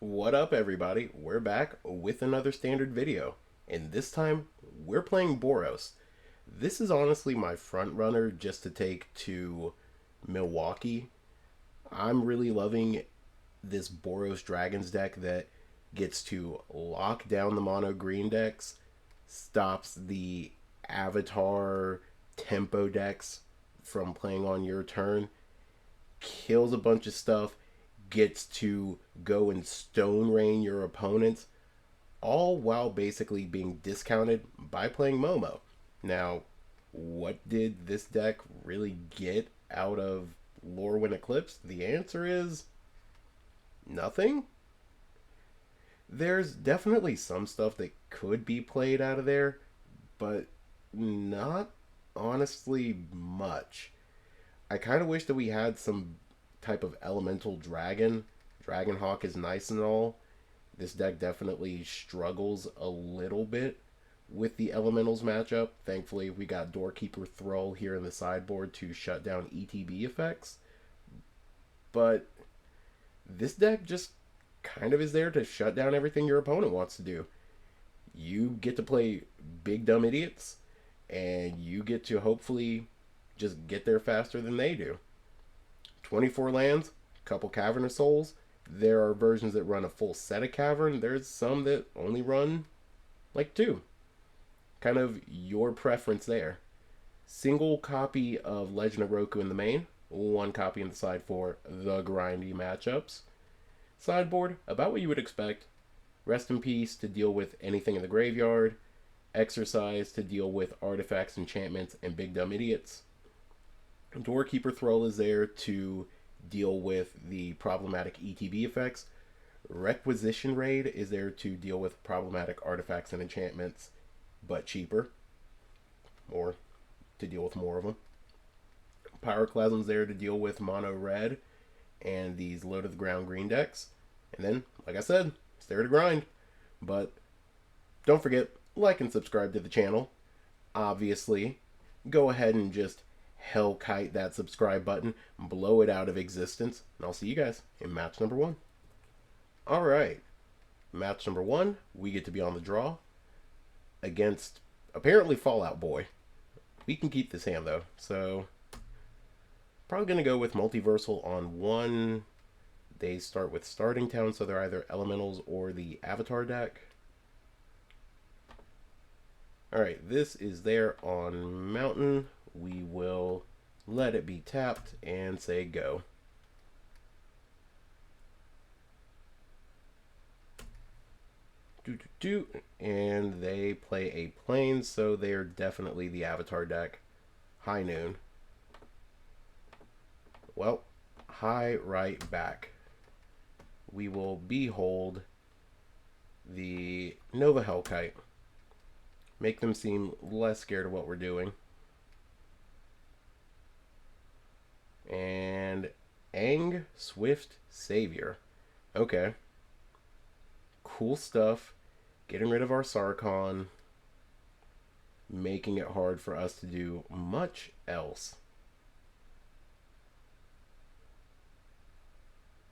What up, everybody? We're back with another standard video, and this time we're playing Boros. This is honestly my front runner just to take to Milwaukee. I'm really loving this Boros Dragons deck that gets to lock down the mono green decks, stops the avatar tempo decks from playing on your turn, kills a bunch of stuff, gets to go and stone rain your opponents, all while basically being discounted by playing Momo. Now, what did this deck really get out of Lorwyn Eclipse? The answer is nothing. There's definitely some stuff that could be played out of there, but not honestly much. I kind of wish that we had some type of elemental dragon. Dragonhawk is nice and all. This deck definitely struggles a little bit with the elementals matchup. Thankfully, we got Doorkeeper Thrall here in the sideboard to shut down ETB effects. But this deck just kind of is there to shut down everything your opponent wants to do. You get to play big dumb idiots, and you get to hopefully just get there faster than they do. 24 lands, couple Cavern of Souls. There are versions that run a full set of Cavern. There's some that only run like two. Kind of your preference there. Single copy of Legend of Roku in the main, one copy in the side for the grindy matchups. Sideboard, about what you would expect. Rest in Peace to deal with anything in the graveyard. Exercise to deal with artifacts, enchantments, and big dumb idiots. Doorkeeper Thrall is there to deal with the problematic ETB effects. Requisition Raid is there to deal with problematic artifacts and enchantments, but cheaper, or to deal with more of them. Pyroclasm's there to deal with mono red and these low to the ground green decks. And then, like I said, it's there to grind. But don't forget, like and subscribe to the channel. Obviously, go ahead and just hellkite that subscribe button, blow it out of existence, and I'll see you guys in match number 1. Alright, match number 1, we get to be on the draw against apparently Fallout Boy. We can keep this hand though, so probably going to go with Multiversal on 1. They start with Starting Town, so they're either Elementals or the Avatar deck. Alright, this is there on Mountain. We will let it be tapped and say go. And they play a plane, so they're definitely the Avatar deck. High noon. Well, high right back. We will behold the Nova Hellkite. Make them seem less scared of what we're doing. And Aang Swift Savior. Okay. Cool stuff. Getting rid of our Sarkhan. Making it hard for us to do much else.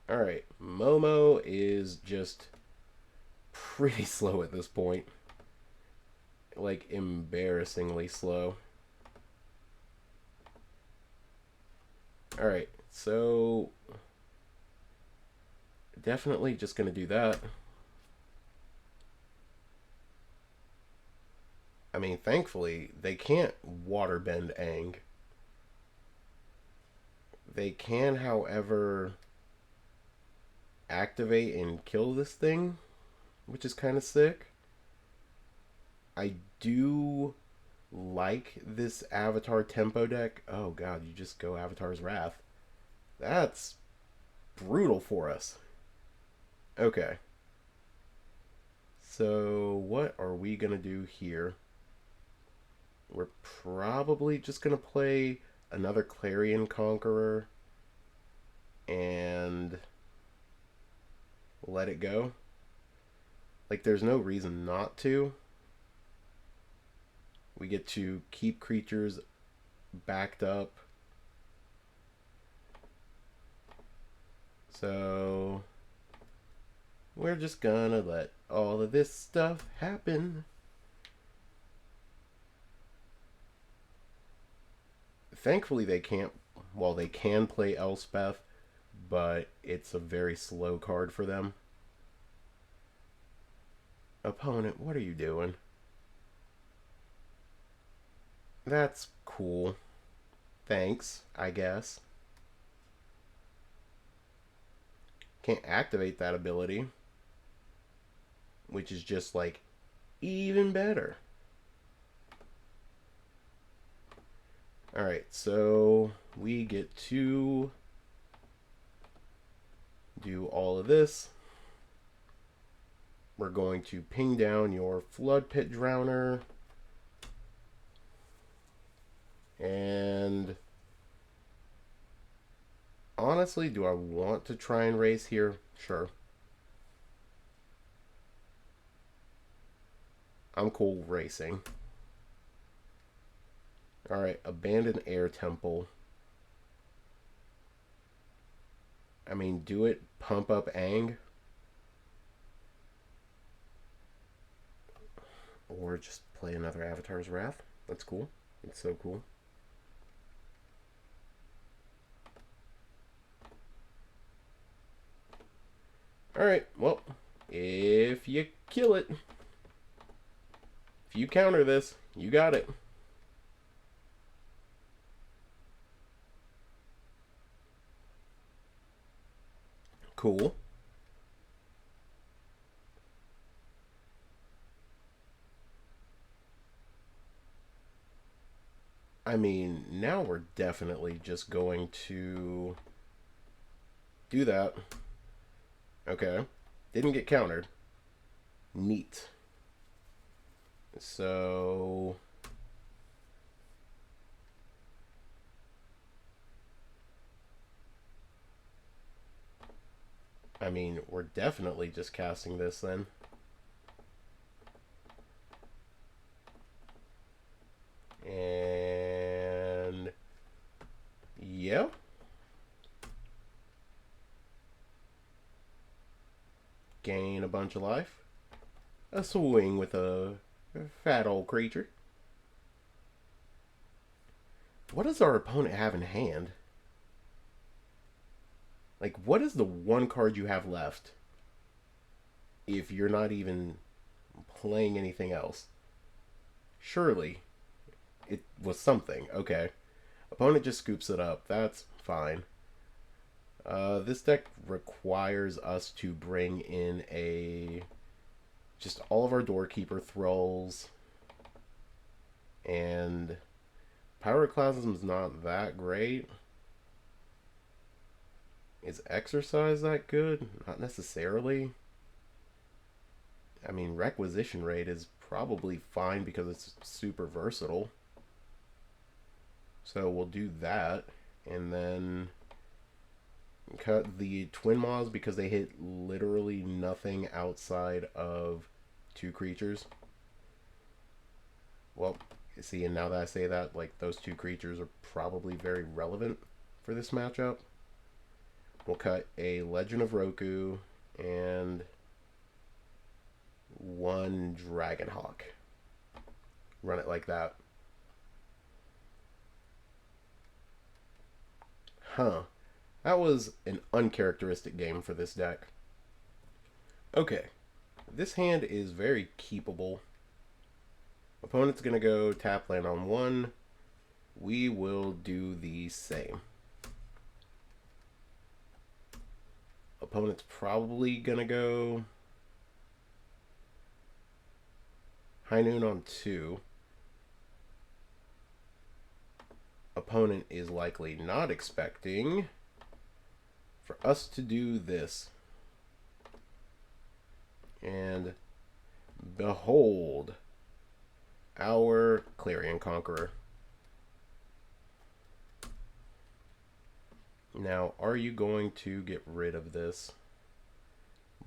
Alright. Momo is just pretty slow at this point. Like, embarrassingly slow. Alright, so definitely just going to do that. I mean, thankfully, they can't waterbend Aang. They can, however, activate and kill this thing, which is kind of sick. I do like this Avatar tempo deck. Oh god, you just go Avatar's Wrath. That's brutal for us. Okay. So what are we going to do here? We're probably just going to play another Clarion Conqueror and let it go. Like, there's no reason not to. We get to keep creatures backed up. So We're just gonna let all of this stuff happen. Thankfully, they can't. Well, they can play Elspeth, but it's a very slow card for them. Opponent, what are you doing? That's cool. Thanks, I guess. Can't activate that ability, which is just like even better. Alright, so we get to do all of this. We're going to ping down your Flood Pit Drowner. And honestly, do I want to try and race here? Sure. I'm cool racing. Alright, Abandoned Air Temple. I mean, do it. Pump up Ang. Or just play another Avatar's Wrath. That's cool. It's so cool. Alright, well, if you kill it, if you counter this, you got it. Cool. I mean, now we're definitely just going to do that. Okay. Didn't get countered. Neat. So I mean, we're definitely just casting this then. And yeah. Gain a bunch of life. A swing with a fat old creature. What does our opponent have in hand? Like, what is the one card you have left if you're not even playing anything else? Surely it was something. Okay. Opponent just scoops it up. That's fine. This deck requires us to bring in just all of our Doorkeeper Thralls. And Pyroclasm's not that great. Is Exercise that good? Not necessarily. I mean, Requisition Rate is probably fine because it's super versatile. So we'll do that. And then cut the Twin Maws because they hit literally nothing outside of 2 creatures. Well, see, and now that I say that, like, those 2 creatures are probably very relevant for this matchup. We'll cut a Legend of Roku and 1 Dragonhawk. Run it like that. Huh. That was an uncharacteristic game for this deck. Okay. This hand is very keepable. Opponent's going to go tap land on 1. We will do the same. Opponent's probably going to go High Noon on 2. Opponent is likely not expecting for us to do this. And behold our Clarion Conqueror. Now, are you going to get rid of this?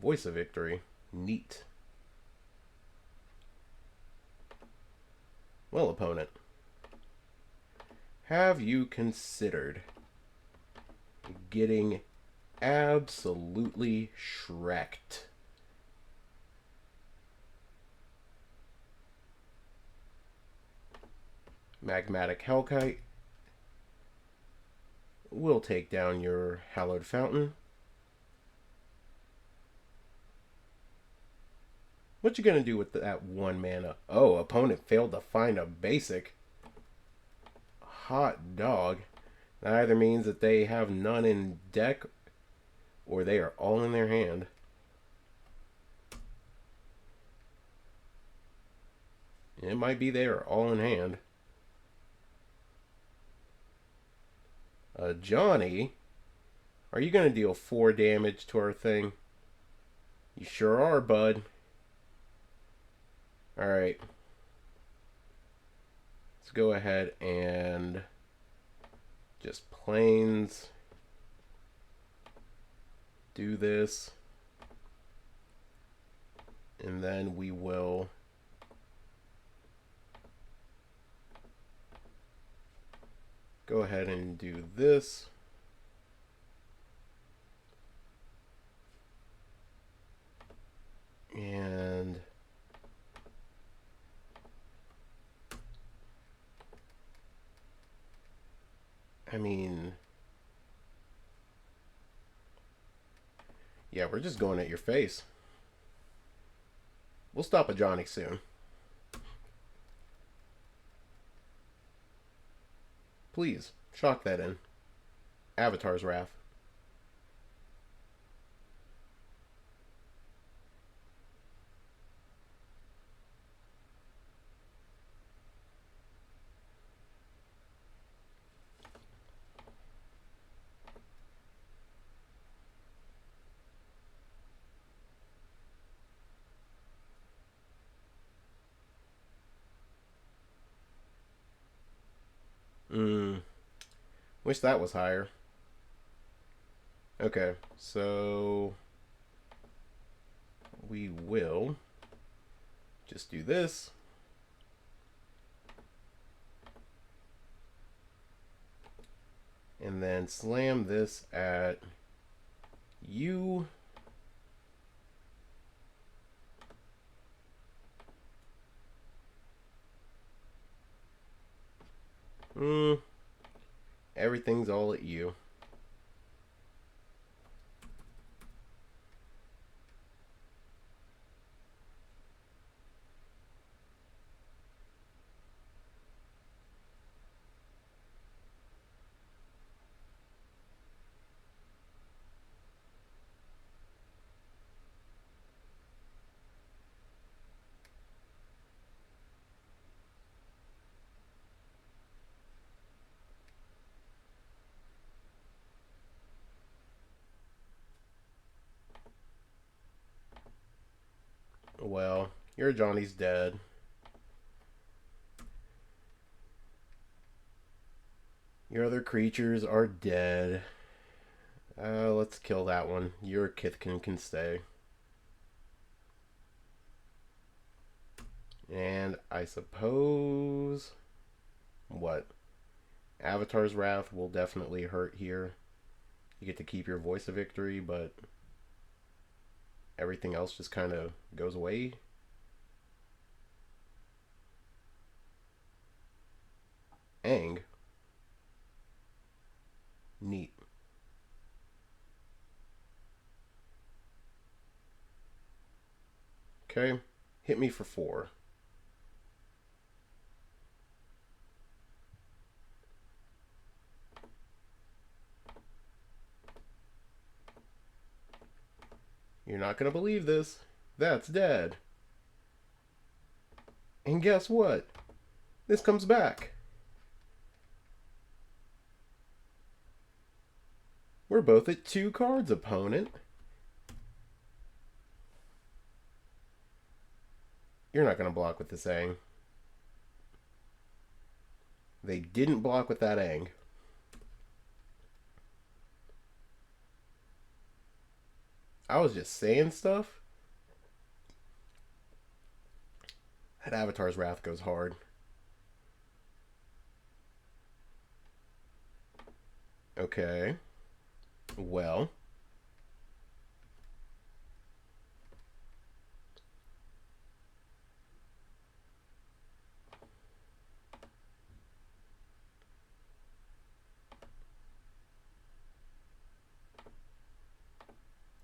Voice of Victory. Neat. Well, opponent, have you considered getting absolutely shreked Magmatic Hellkite will take down your Hallowed Fountain. What you gonna do with that 1 mana? Oh, opponent failed to find a basic. Hot dog. That either means that they have none in deck or they are all in their hand. It might be they are all in hand. Johnny, are you going to deal 4 damage to our thing? You sure are, bud. Alright. Let's go ahead and just plains do this. And then we will go ahead and do this. And I mean, yeah, we're just going at your face. We'll stop a Johnny soon. Please, shock that in. Avatar's Wrath. Wish that was higher. Okay, so we will just do this. And then slam this at you. Everything's all at you. Well, your Johnny's dead. Your other creatures are dead. Let's kill that one. Your Kithkin can stay. And I suppose... What? Avatar's Wrath will definitely hurt here. You get to keep your Voice of Victory, but everything else just kind of goes away. Ang. Neat. Okay. Hit me for 4. You're not going to believe this. That's dead. And guess what? This comes back. We're both at 2 cards, opponent. You're not going to block with this Ang. They didn't block with that Ang. I was just saying stuff. That Avatar's Wrath goes hard. Okay. Well.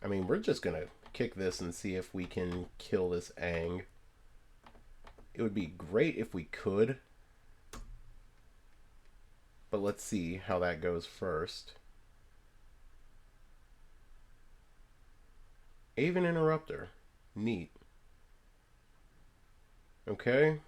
I mean, we're just gonna kick this and see if we can kill this Ang. It would be great if we could, but let's see how that goes first. Aven Interrupter. Neat. Okay.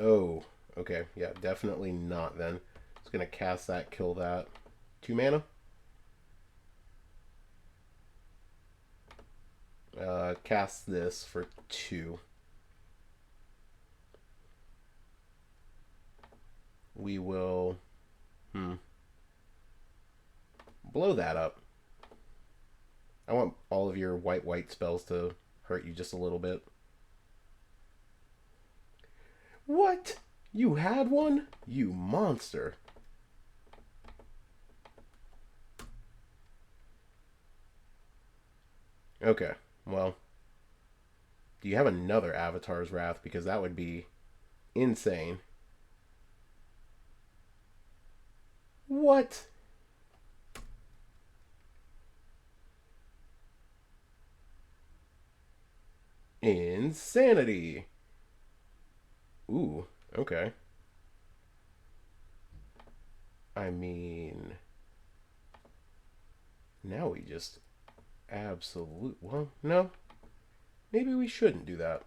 Oh, okay. Yeah, definitely not then. It's going to cast that, kill that. 2 mana? Cast this for 2. We will... blow that up. I want all of your white spells to hurt you just a little bit. What? You had one? You monster. Okay, well, do you have another Avatar's Wrath? Because that would be insane. What? Insanity. Ooh, okay. I mean, now we just well, no. Maybe we shouldn't do that.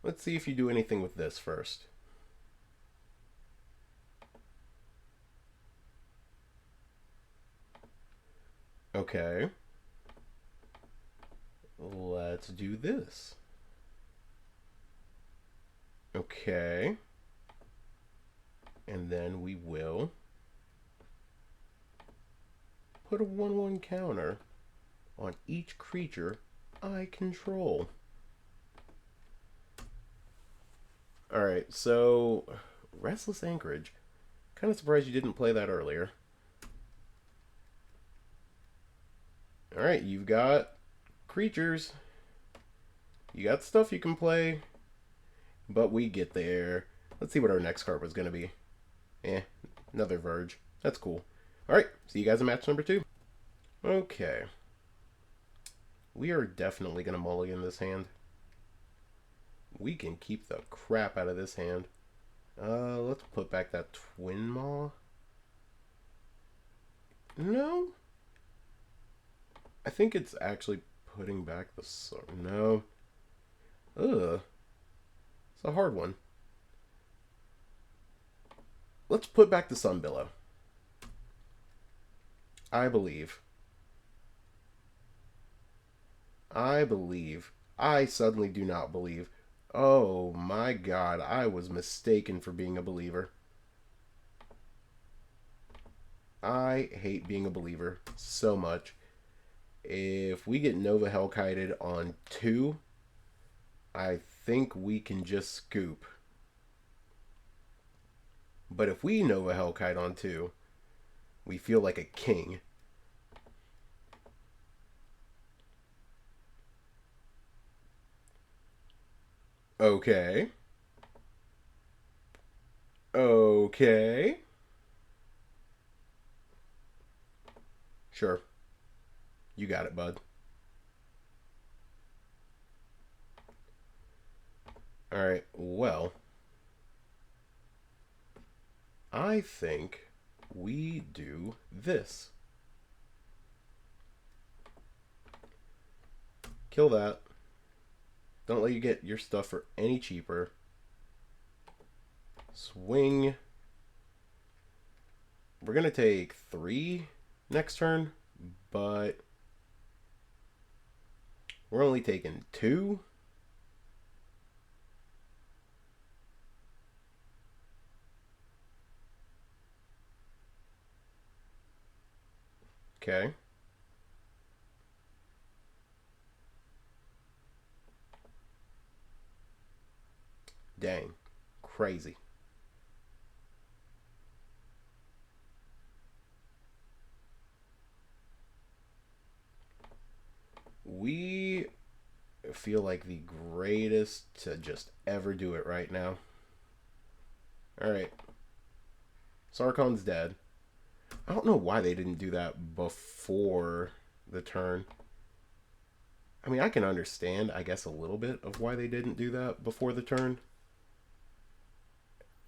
Let's see if you do anything with this first. Okay. Let's do this. Okay. And then we will put a 1/1 counter on each creature I control. Alright, so Restless Anchorage. Kind of surprised you didn't play that earlier. Alright, you've got creatures. You got stuff you can play. But we get there. Let's see what our next card was going to be. Another Verge. That's cool. Alright, see you guys in match number 2. Okay. We are definitely going to mulligan this hand. We can keep the crap out of this hand. Let's put back that Twin Maw. No. I think it's actually putting back the... No. Ugh. It's a hard one. Let's put back the Sunbillow. I believe. I suddenly do not believe. Oh my god, I was mistaken for being a believer. I hate being a believer so much. If we get Nova Hellkited on 2, I think we can just scoop. But if we Nova Hellkite on 2, we feel like a king. Okay. Okay. Sure. You got it, bud. Alright, well, I think we do this. Kill that. Don't let you get your stuff for any cheaper. Swing. We're going to take 3 next turn, but we're only taking 2. Okay. Dang. Crazy. feel like the greatest to just ever do it right now. Alright. Sarkon's dead. I don't know why they didn't do that before the turn. I mean, I can understand, I guess, a little bit of why they didn't do that before the turn.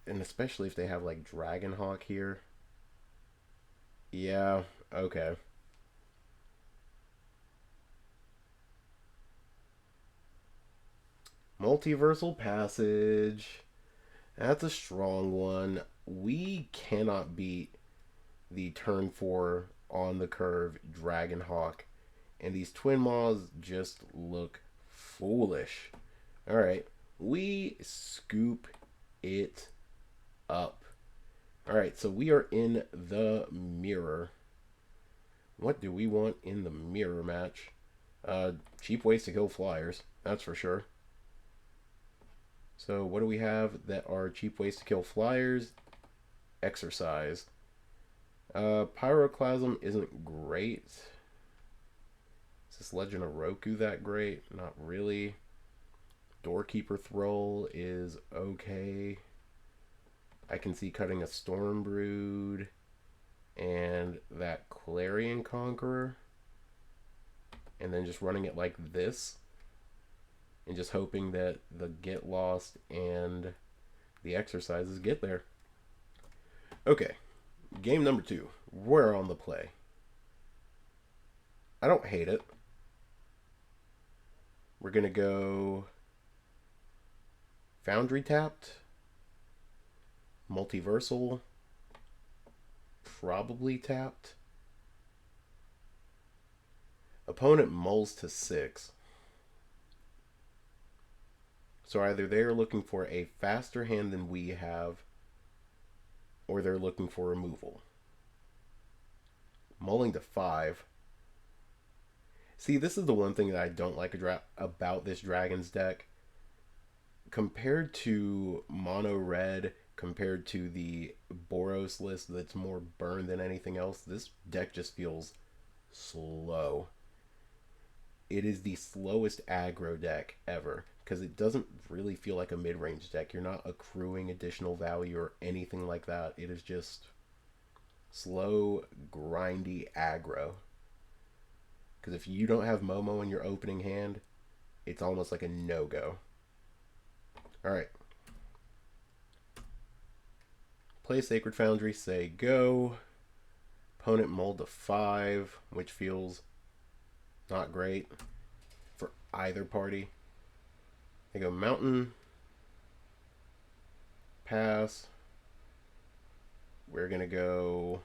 And especially if they have, like, Dragonhawk here. Yeah, okay. Multiversal Passage. That's a strong one. We cannot beat the turn 4 on the curve Dragonhawk. And these Twin Maws just look foolish. Alright, we scoop it up. Alright, so we are in the mirror. What do we want in the mirror match? Cheap ways to kill flyers, that's for sure. So what do we have that are cheap ways to kill flyers? Exercise. Pyroclasm isn't great. Is this Legend of Roku that great? Not really. Doorkeeper Thrall is okay. I can see cutting a Stormbrood and that Clarion Conqueror. And then just running it like this. And just hoping that the Get Lost and the Exercises get there. Okay, game number 2. We're on the play. I don't hate it. We're going to go Foundry tapped. Multiversal. Probably tapped. Opponent mulls to 6. So either they're looking for a faster hand than we have, or they're looking for removal. Mulling to 5. See, this is the one thing that I don't like about this Dragons deck. Compared to Mono Red, compared to the Boros list that's more burn than anything else, this deck just feels slow. It is the slowest aggro deck ever, because it doesn't really feel like a mid-range deck. You're not accruing additional value or anything like that. It is just slow, grindy aggro. Because if you don't have Momo in your opening hand, it's almost like a no-go. Alright. Play Sacred Foundry, say go. Opponent mulled to 5, which feels not great for either party. They go Mountain. Pass. We're going to go...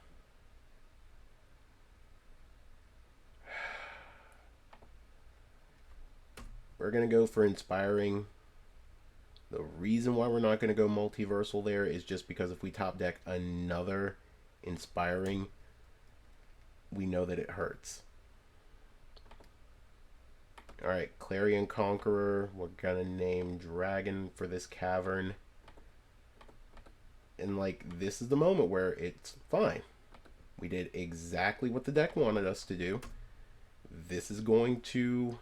We're going to go for Inspiring. The reason why we're not going to go Multiversal there is just because if we top deck another Inspiring, we know that it hurts. Alright, Clarion Conqueror. We're going to name Dragon for this Cavern. And, like, this is the moment where it's fine. We did exactly what the deck wanted us to do. This is going to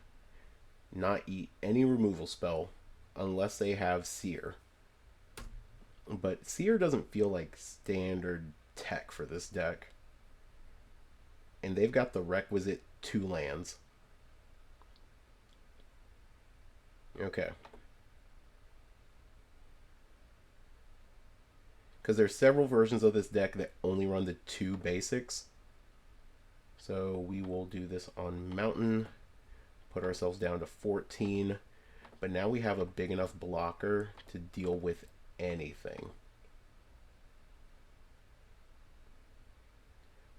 not eat any removal spell unless they have Seer. But Seer doesn't feel like standard tech for this deck. And they've got the requisite 2 lands. Okay. Because there's several versions of this deck that only run the 2 basics. So we will do this on Mountain. Put ourselves down to 14. But now we have a big enough blocker to deal with anything.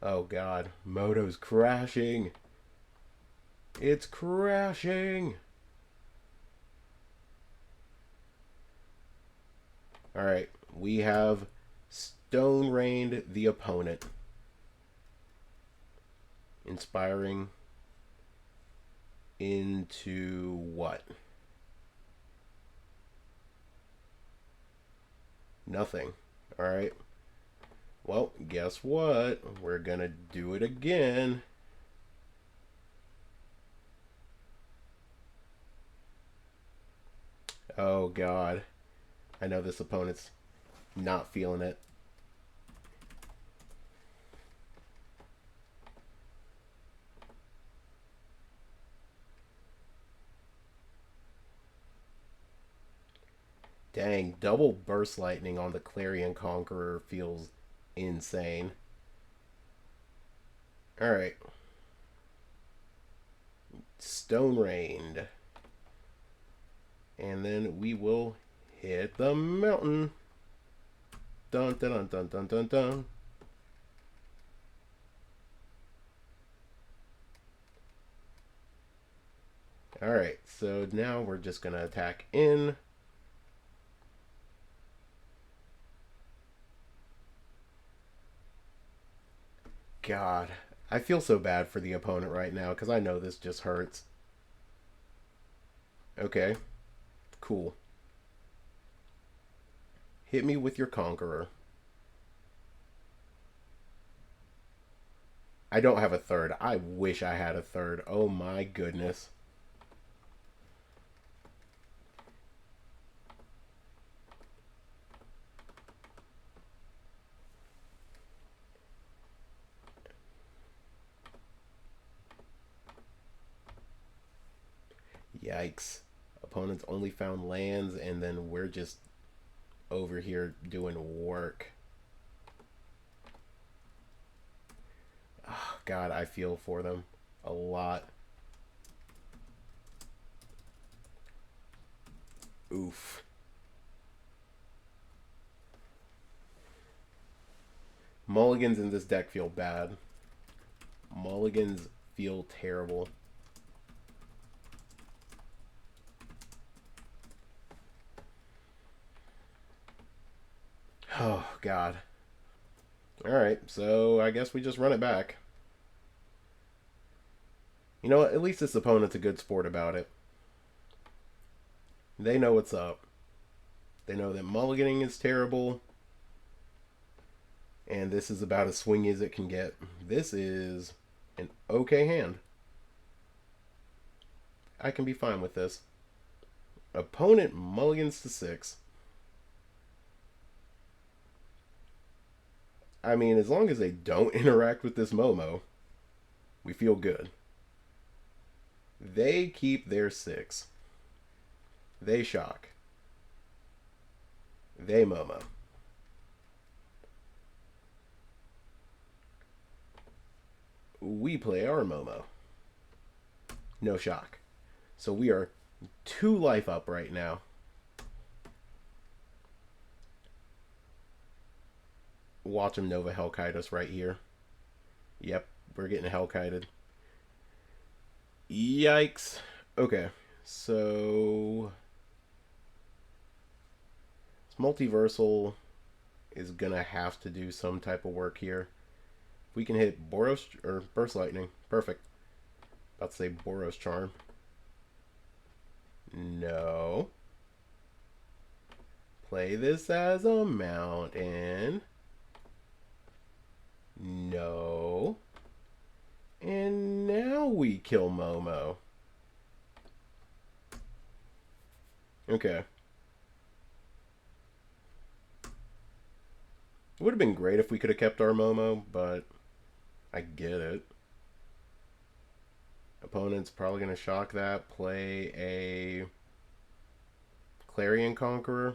Oh god, Moto's crashing. It's crashing. Alright, we have Stone Rained the opponent. Inspiring into what? Nothing. Alright. Well, guess what? We're gonna do it again. Oh, God. I know this opponent's not feeling it. Dang, double burst lightning on the Clarion Conqueror feels insane. Alright. Stone Rained. And then we will hit the mountain. Dun dun dun dun dun dun dun. Alright, so now we're just going to attack in. God, I feel so bad for the opponent right now because I know this just hurts. Okay, cool. Hit me with your Conqueror. I don't have a third. I wish I had a third. Oh my goodness. Yikes. Opponents only found lands, and then we're just over here doing work. Oh, God, I feel for them a lot. Oof. Mulligans in this deck feel bad. Mulligans feel terrible. Oh, God. Alright, so I guess we just run it back. You know what? At least this opponent's a good sport about it. They know what's up. They know that mulliganing is terrible. And this is about as swingy as it can get. This is an okay hand. I can be fine with this. Opponent mulligans to 6. I mean, as long as they don't interact with this Momo, we feel good. They keep their 6. They shock. They Momo. We play our Momo. No shock. So we are 2 life up right now. Watch him Nova Hellkite us right here. Yep, we're getting Hellkited. Yikes. Okay, so this Multiversal is gonna have to do some type of work here. If we can hit Boros or Burst Lightning, perfect. About to say Boros Charm. No. Play this as a mountain. No. And now we kill Momo. Okay. It would have been great if we could have kept our Momo, but I get it. Opponent's probably going to shock that. Play a Clarion Conqueror.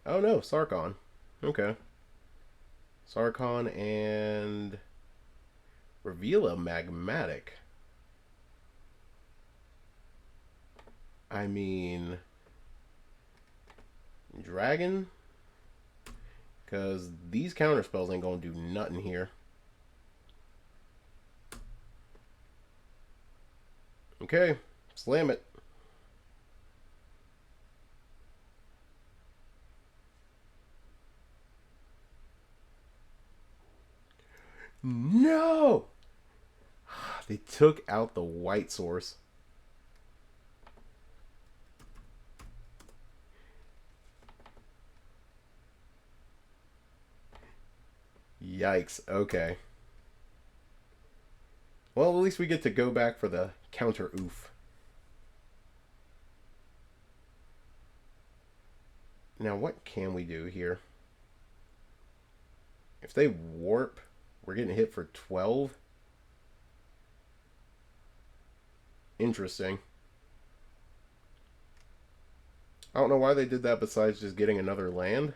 Oh no, Sarkon. Okay. Sarkon and reveal a Magmatic. I mean, Dragon? Because these counter spells ain't going to do nothing here. Okay, slam it. No! They took out the white source. Yikes, okay. Well, at least we get to go back for the counter oof. Now, what can we do here? If they warp, we're getting hit for 12. Interesting. I don't know why they did that besides just getting another land.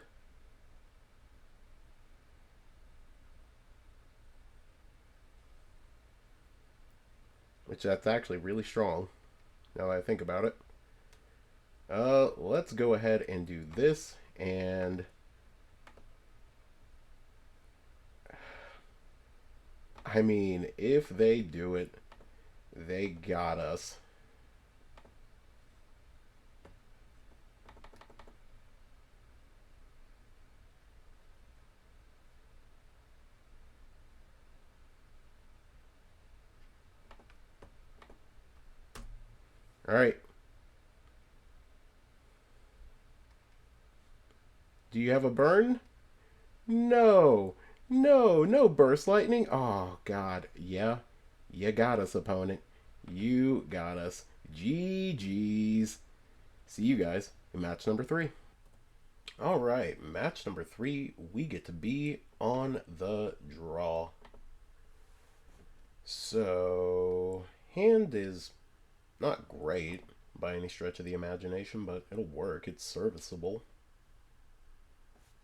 Which that's actually really strong, now that I think about it. Let's go ahead and do this, and I mean, if they do it, they got us. All right. Do you have a burn? No. No, no burst lightning. Oh, God. Yeah. You got us, opponent. You got us. GG's. See you guys in match number 3. All right, match number 3. We get to be on the draw. So, hand is not great by any stretch of the imagination, but it'll work. It's serviceable.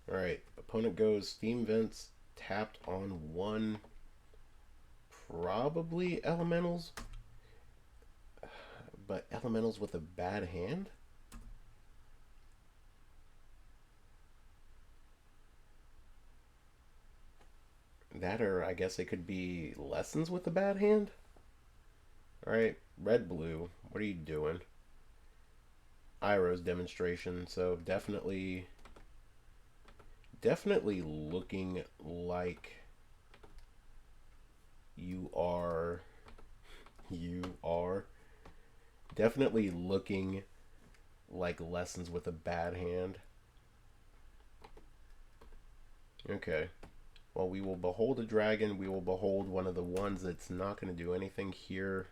Alright, opponent goes Steam Vents, tapped on 1. Probably Elementals. But Elementals with a bad hand? That, or I guess it could be Lessons with a bad hand? Alright, red blue, what are you doing? Iroh's demonstration, so definitely looking like you are definitely looking like Lessons with a bad hand. Okay. Well, we will behold a dragon. We will behold one of the ones that's not going to do anything here.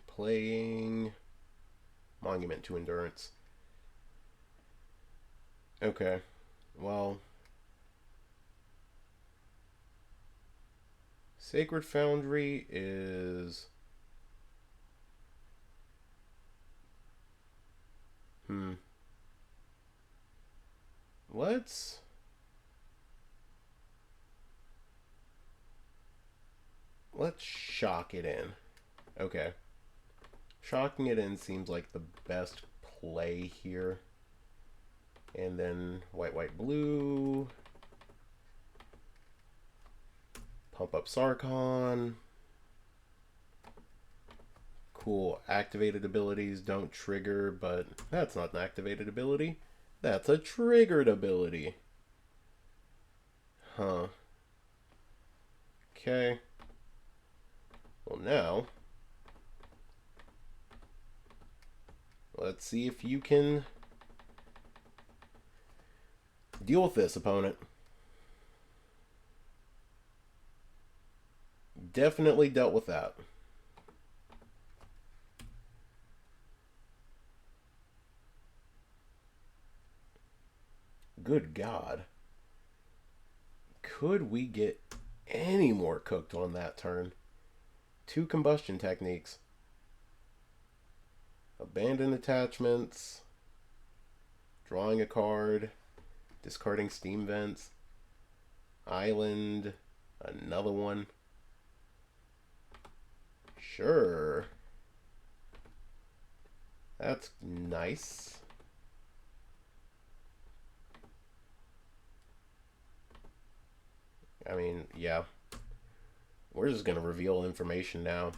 Playing Monument to Endurance. Okay. Well, Sacred Foundry is... Let's shock it in. Okay. Shocking it in seems like the best play here. And then white, white, blue. Pump up Sarkhan. Cool. Activated abilities don't trigger, but that's not an activated ability. That's a triggered ability. Huh. Okay. Well, now let's see if you can deal with this, opponent. Definitely dealt with that. Good God. Could we get any more cooked on that turn? 2 combustion techniques. Abandon attachments. Drawing a card. Discarding Steam Vents. Island. Another one. Sure. That's nice. I mean, yeah. We're just going to reveal information now.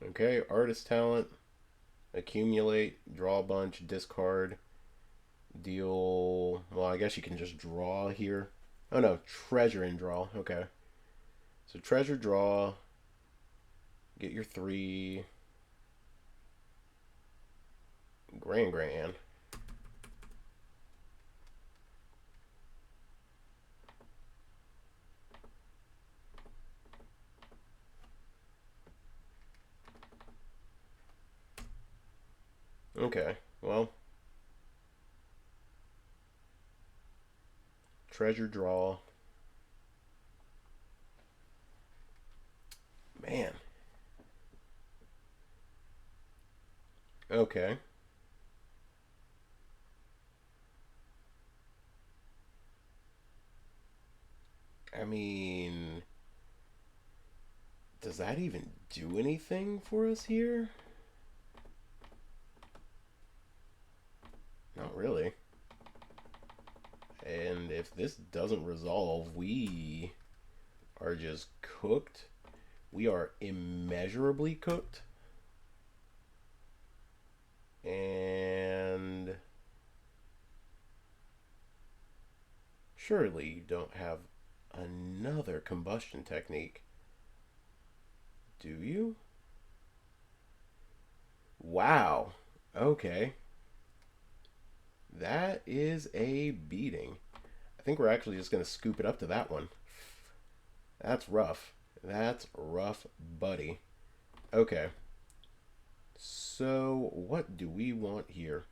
Okay, artist talent. Accumulate, draw a bunch, discard, deal... Well, I guess you can just draw here. Oh no, treasure and draw. Okay. So treasure, draw. Get your 3. Grand. Okay, well, treasure draw. Man. Okay. I mean, does that even do anything for us here? Not really. And if this doesn't resolve, we are just cooked. We are immeasurably cooked. And surely you don't have another combustion technique, do you? Wow. Okay. That is a beating. I think we're actually just going to scoop it up to that one. That's rough. That's rough, buddy. Okay. So, what do we want here?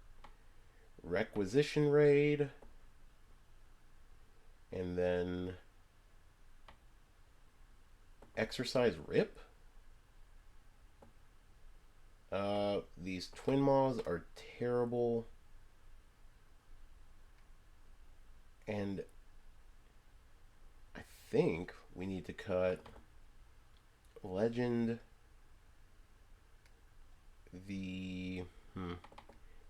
Requisition raid. And then exercise rip. These twin maws are terrible. And I think we need to cut legend. The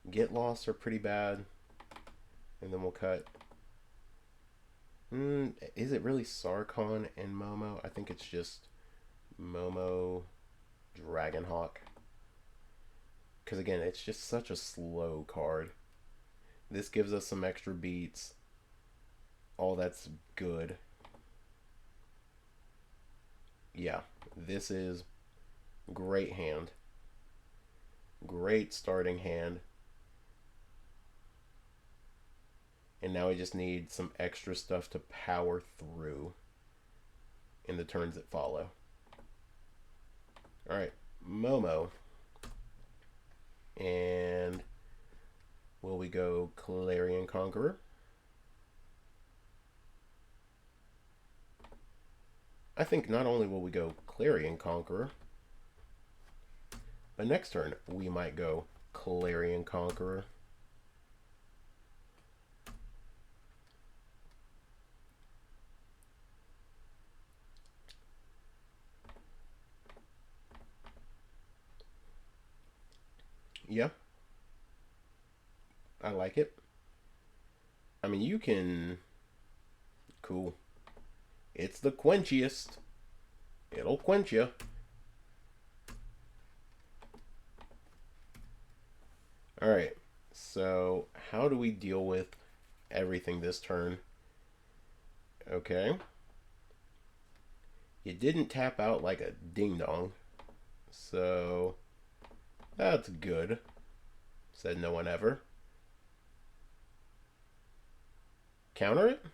get lost are pretty bad. And then we'll cut. Is it really Sarkon and Momo? I think it's just Momo Dragonhawk. Because again, it's just such a slow card. This gives us some extra beats. All that's good. Yeah, this is great hand. Great starting hand. And now we just need some extra stuff to power through in the turns that follow. Alright, Momo. And will we go Clarion Conqueror? I think not only will we go Clarion Conqueror, but next turn we might go Clarion Conqueror. Yeah. I like it. I mean, you can... Cool. It's the quenchiest. It'll quench you. Alright. So, how do we deal with everything this turn? Okay. You didn't tap out like a ding-dong. So, that's good. Said no one ever. Counter it?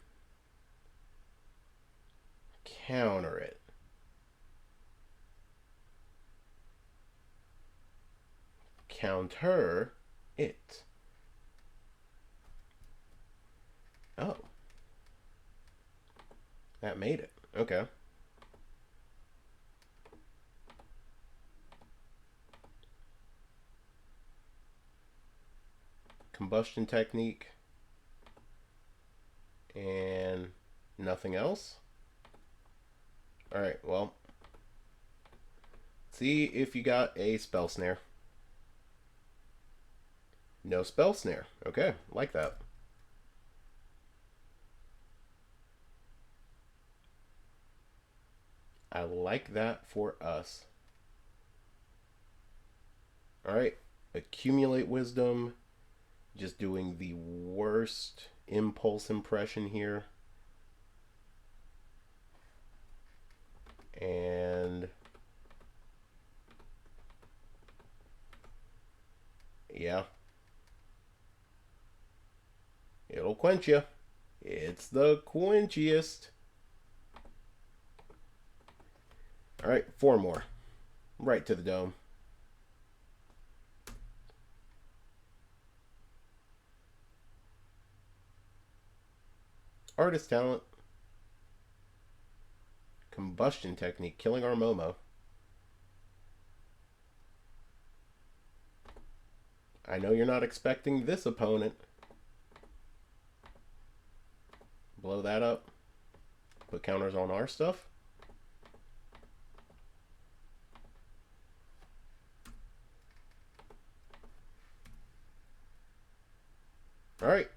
Counter it. Counter it. Oh. That made it. Okay. Combustion technique. And nothing else. Alright, well. See if you got a spell snare. No spell snare. Okay, like that. I like that for us. Alright, accumulate wisdom. Just doing the worst impulse impression here. And yeah, it'll quench you. It's the quenchiest. Alright, 4 more. Right to the dome. Artist talent. Combustion technique. Killing our Momo. I know you're not expecting this opponent. Blow that up. Put counters on our stuff. Alright.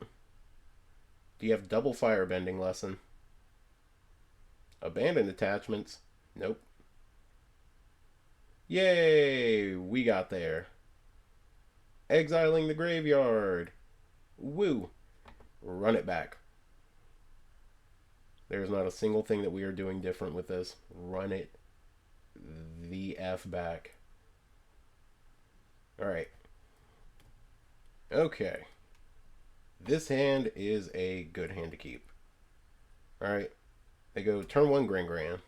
Do you have double firebending lesson? Abandon attachments? Nope. Yay! We got there. Exiling the graveyard. Woo! Run it back. There's not a single thing that we are doing different with this. Run it the F back. Alright. Okay. This hand is a good hand to keep. Alright. They go turn 1 Gran.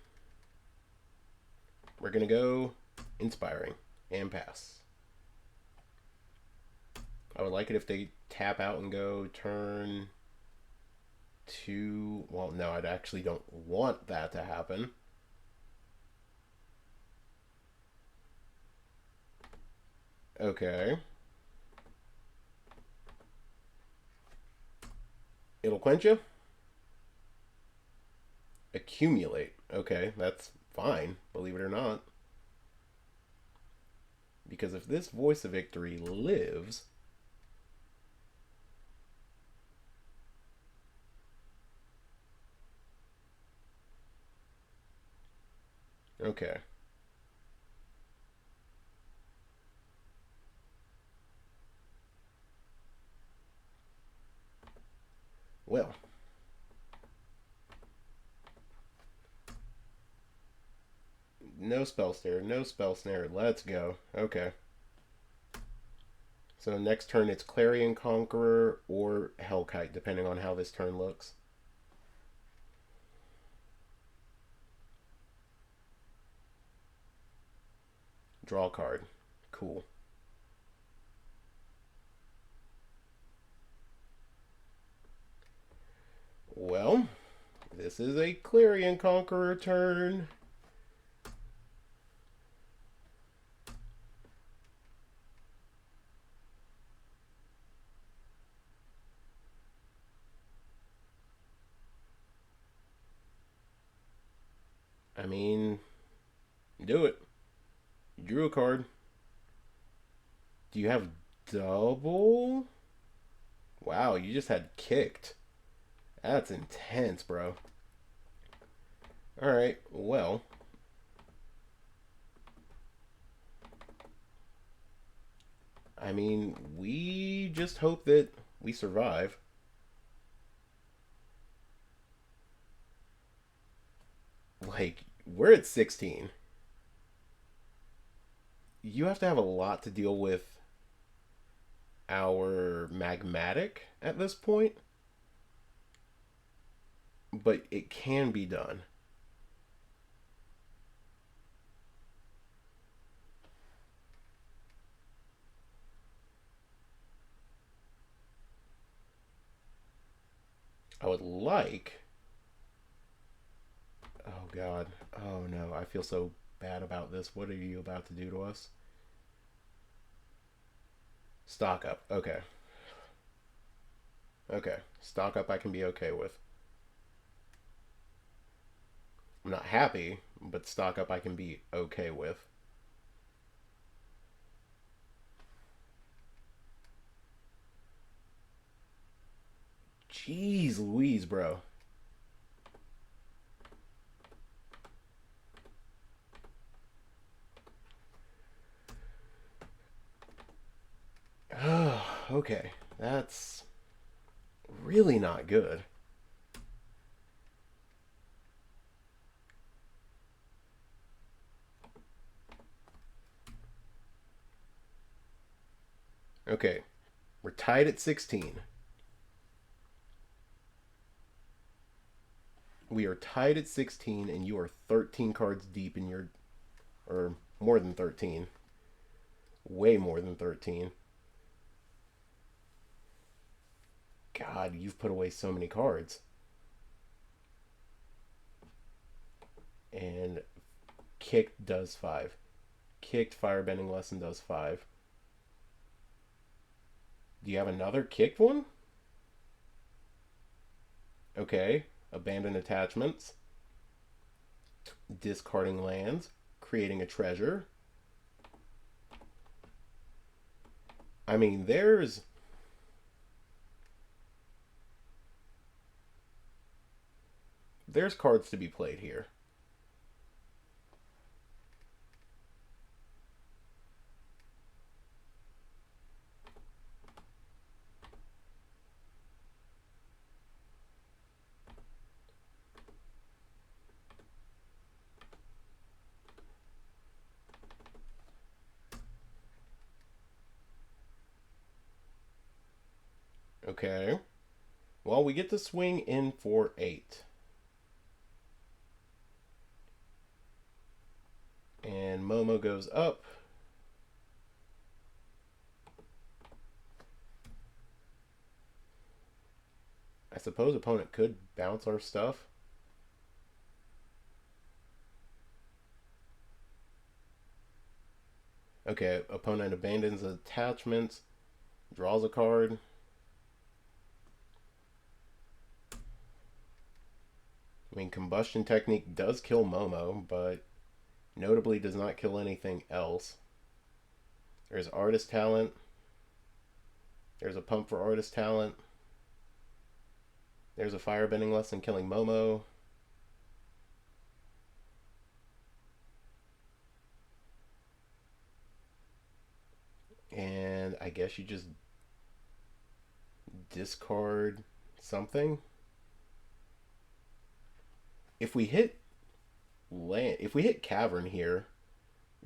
We're going to go Inspiring and pass. I would like it if they tap out and go turn 2. Well, no, I actually don't want that to happen. Okay. It'll quench you? Accumulate. Okay, that's fine, believe it or not. Because if this Voice of Victory lives... Okay. Well. No spell snare, no spell snare. Let's go. Okay. So next turn it's Clarion Conqueror or Hellkite, depending on how this turn looks. Draw a card. Cool. Well, this is a Clarion Conqueror turn. I mean, do it. You drew a card. Do you have double? Wow, you just had kicked. That's intense, bro. Alright, well. I mean, we just hope that we survive. Like, we're at 16. You have to have a lot to deal with our Magmatic at this point. But it can be done. I would like... Oh, God. Oh, no. I feel so bad about this. What are you about to do to us? Stock up. Okay. Okay. Stock up I can be okay with. I'm not happy, but stock up I can be okay with. Jeez Louise, bro. Oh, okay. That's really not good. Okay. We're tied at 16. We are tied at 16, and you are 13 cards deep in your... Or more than 13. Way more than 13. God, you've put away so many cards. And kicked does 5. Kicked firebending lesson does 5. Do you have another kicked one? Okay. Abandon attachments. Discarding lands. Creating a treasure. I mean, there's cards to be played here. Okay. Well, we get to swing in for 8. And Momo goes up. I suppose opponent could bounce our stuff. Okay, opponent abandons attachments, draws a card. I mean, combustion technique does kill Momo, but notably does not kill anything else. There's artist talent. There's a pump for artist talent. There's a firebending lesson killing Momo. And I guess you just discard something. If we hit land, if we hit cavern here,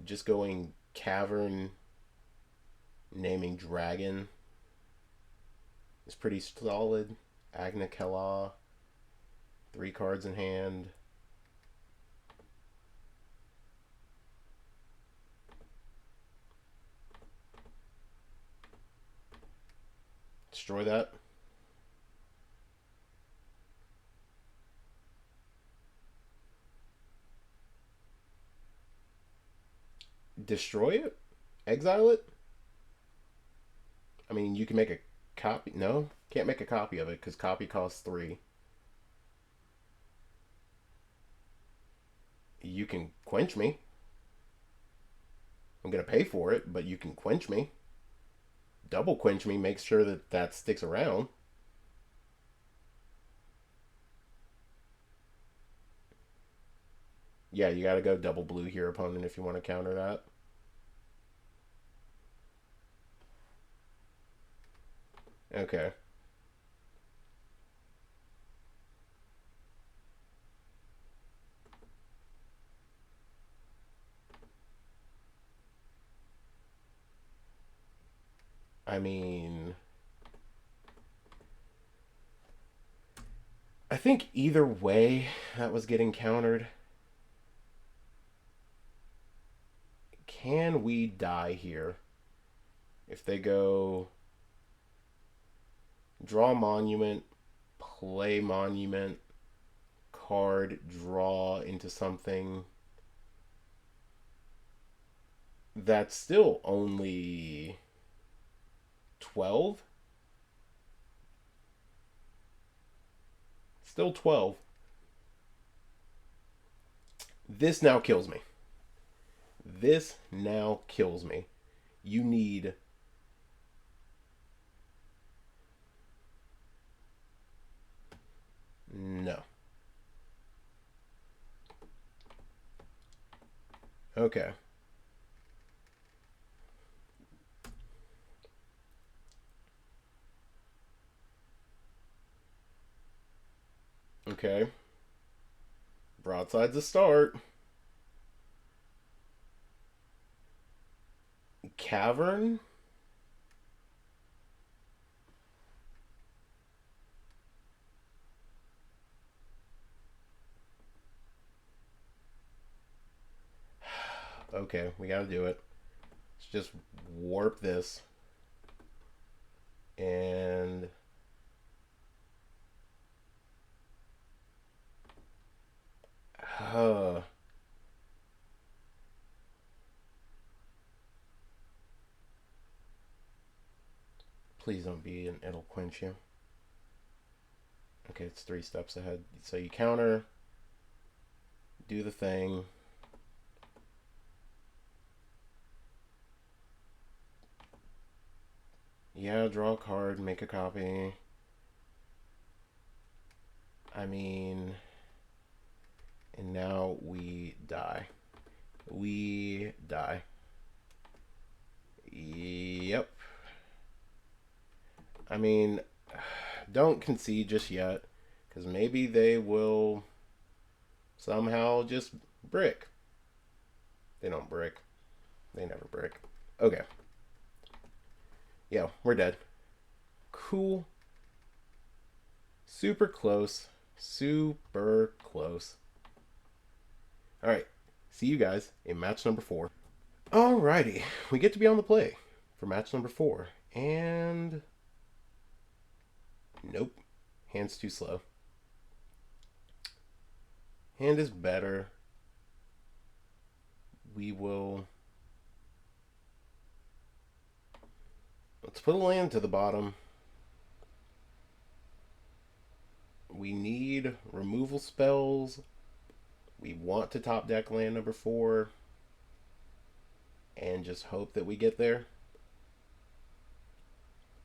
just going cavern, naming dragon is pretty solid. Agna Kela, 3 cards in hand. Destroy that. Destroy it? Exile it? I mean, you can make a copy. No, can't make a copy of it because copy costs 3. You can quench me. I'm going to pay for it, but you can quench me. Double quench me makes sure that that sticks around. Yeah, you got to go double blue here, opponent, if you want to counter that. Okay. I mean, I think either way that was getting countered. Can we die here? If they go draw monument, play monument, card, draw into something, that's still only 12? Still 12. This now kills me. This now kills me. You need... No. Okay. Okay. Broadside's a start. Cavern? Okay, we gotta do it. Let's just warp this. And... Please don't be an it'll quench you. Okay, it's 3 steps ahead. So you counter, do the thing. Yeah, draw a card, make a copy. I mean, and now we die. We die. Yep. I mean, don't concede just yet, because maybe they will somehow just brick. They don't brick. They never brick. Okay. Yeah, we're dead. Cool. Super close. Super close. Alright. See you guys in match number 4. Alrighty. We get to be on the play for match number 4. And... nope. Hand's too slow. Hand is better. We will... let's put a land to the bottom. We need removal spells. We want to top deck land number 4. And just hope that we get there.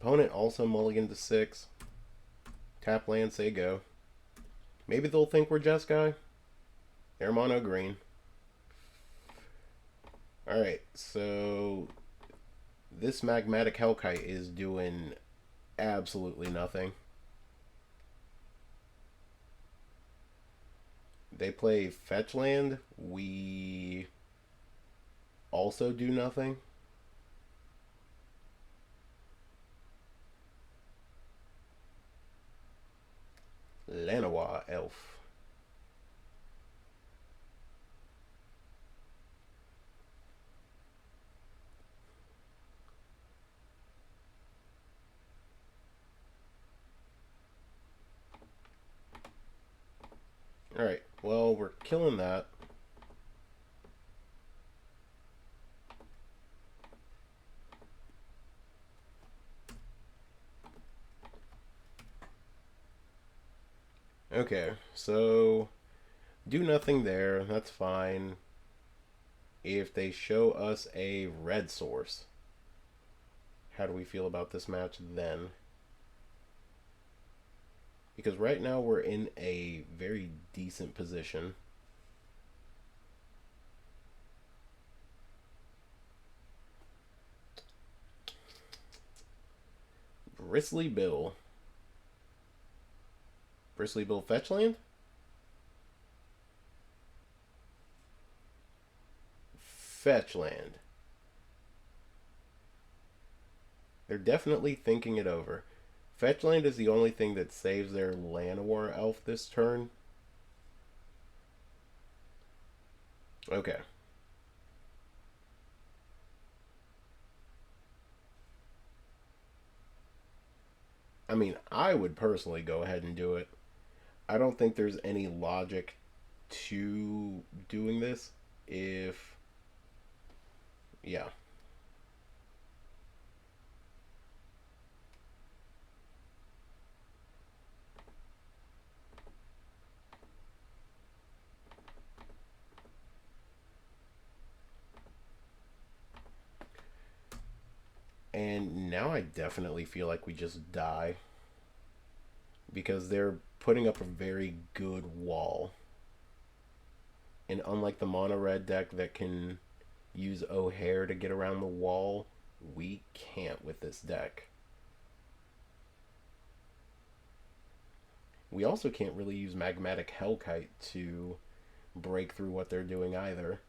Opponent also mulligan to 6. Tap land, say go. Maybe they'll think we're Jeskai. They're mono green. Alright, so this Magmatic Hellkite is doing absolutely nothing. They play fetch land. We also do nothing. Lanawa Elf. Alright, well, we're killing that. Okay, so do nothing there, that's fine. If they show us a red source, how do we feel about this match then? Because right now we're in a very decent position. Bristly Bill. Bristly Bill fetch land? Fetch land. They're definitely thinking it over. Fetch land is the only thing that saves their Llanowar Elf this turn. Okay. I mean, I would personally go ahead and do it. I don't think there's any logic to doing this if... yeah. And now I definitely feel like we just die. Because they're putting up a very good wall. And unlike the mono red deck that can use O'Hare to get around the wall, we can't with this deck. We also can't really use Magmatic Hellkite to break through what they're doing either.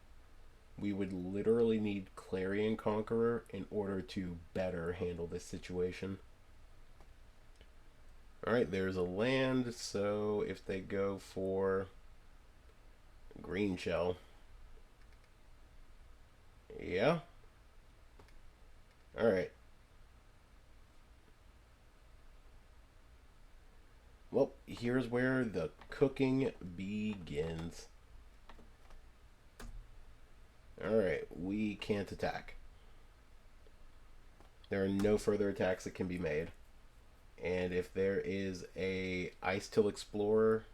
We would literally need Clarion Conqueror in order to better handle this situation. Alright, there's a land, so if they go for green shell. Yeah. Alright. Well, here's where the cooking begins. Alright, we can't attack. There are no further attacks that can be made. And if there is a Ice Till Explorer,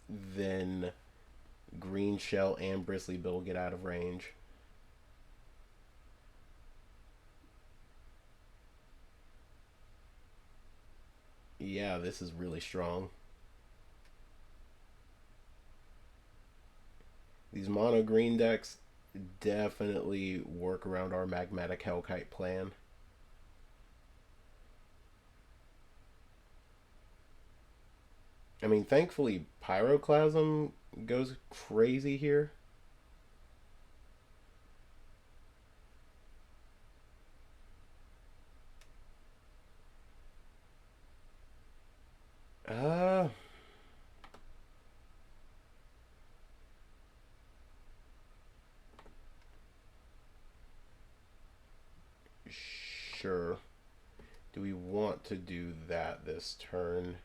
then Green Shell and Bristly Bill get out of range. Yeah, this is really strong. These mono green decks definitely work around our Magmatic Hellkite plan. I mean, thankfully, Pyroclasm goes crazy here. Uh, sure. Do we want to do that this turn?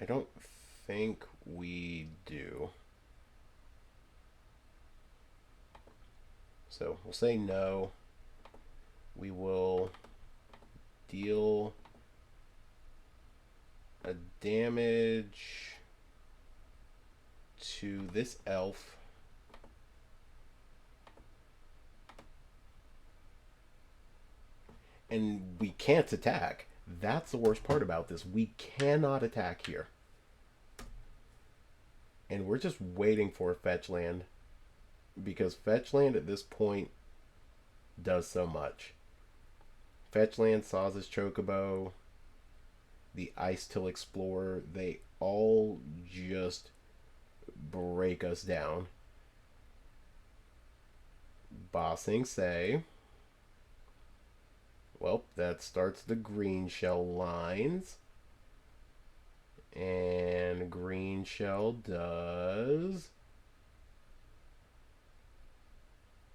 I don't think we do. So we'll say no. We will deal a damage to this elf. And we can't attack. That's the worst part about this. We cannot attack here. And we're just waiting for a fetch land. Because fetch land at this point does so much. Fetch land, Saz's Chocobo, the Ice Till Explorer, they all just break us down. Bossing Say. Well, that starts the green shell lines. And green shell does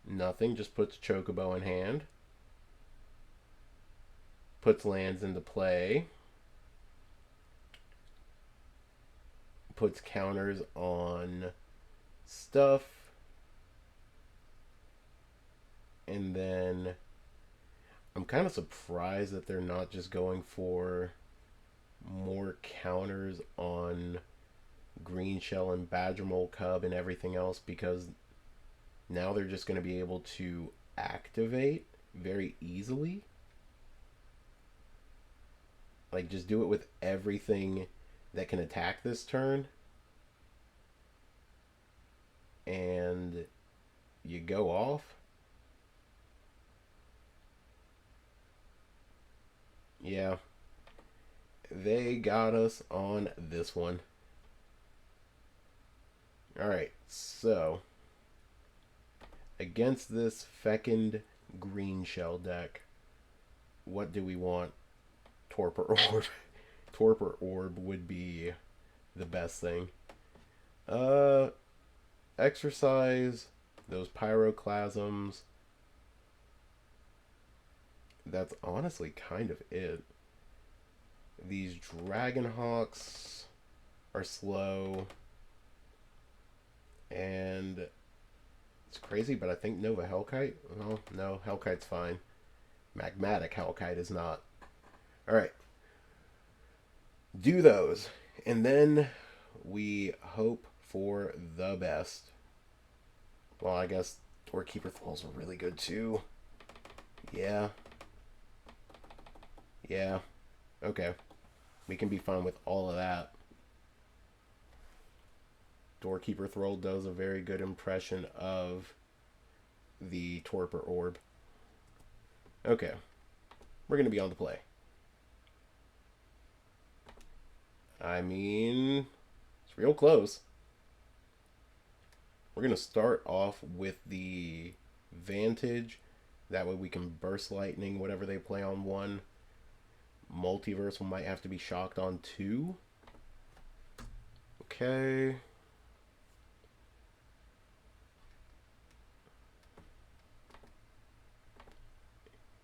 nothing, just puts Chocobo in hand. Puts lands into play. Puts counters on stuff. And then I'm kind of surprised that they're not just going for more counters on Green Shell and Badgermole Cub and everything else, because now they're just going to be able to activate very easily. Like, just do it with everything that can attack this turn. And you go off. Yeah. They got us on this one. Alright, so against this fecund green shell deck, what do we want? Torpor Orb. Torpor Orb would be the best thing. Exercise those Pyroclasms. That's honestly kind of it. These Dragonhawks are slow. And it's crazy, but I think Nova Hellkite? Well, no, Hellkite's fine. Magmatic Hellkite is not. Alright. Do those. And then we hope for the best. Well, I guess Doorkeeper Thralls are really good too. Yeah. Yeah. Okay. We can be fine with all of that. Doorkeeper Thrall does a very good impression of the Torpor Orb. Okay. We're going to be on the play. I mean, it's real close. We're going to start off with the Vantage. That way we can Burst Lightning whatever they play on 1. Multiverse might have to be shocked on 2. Okay.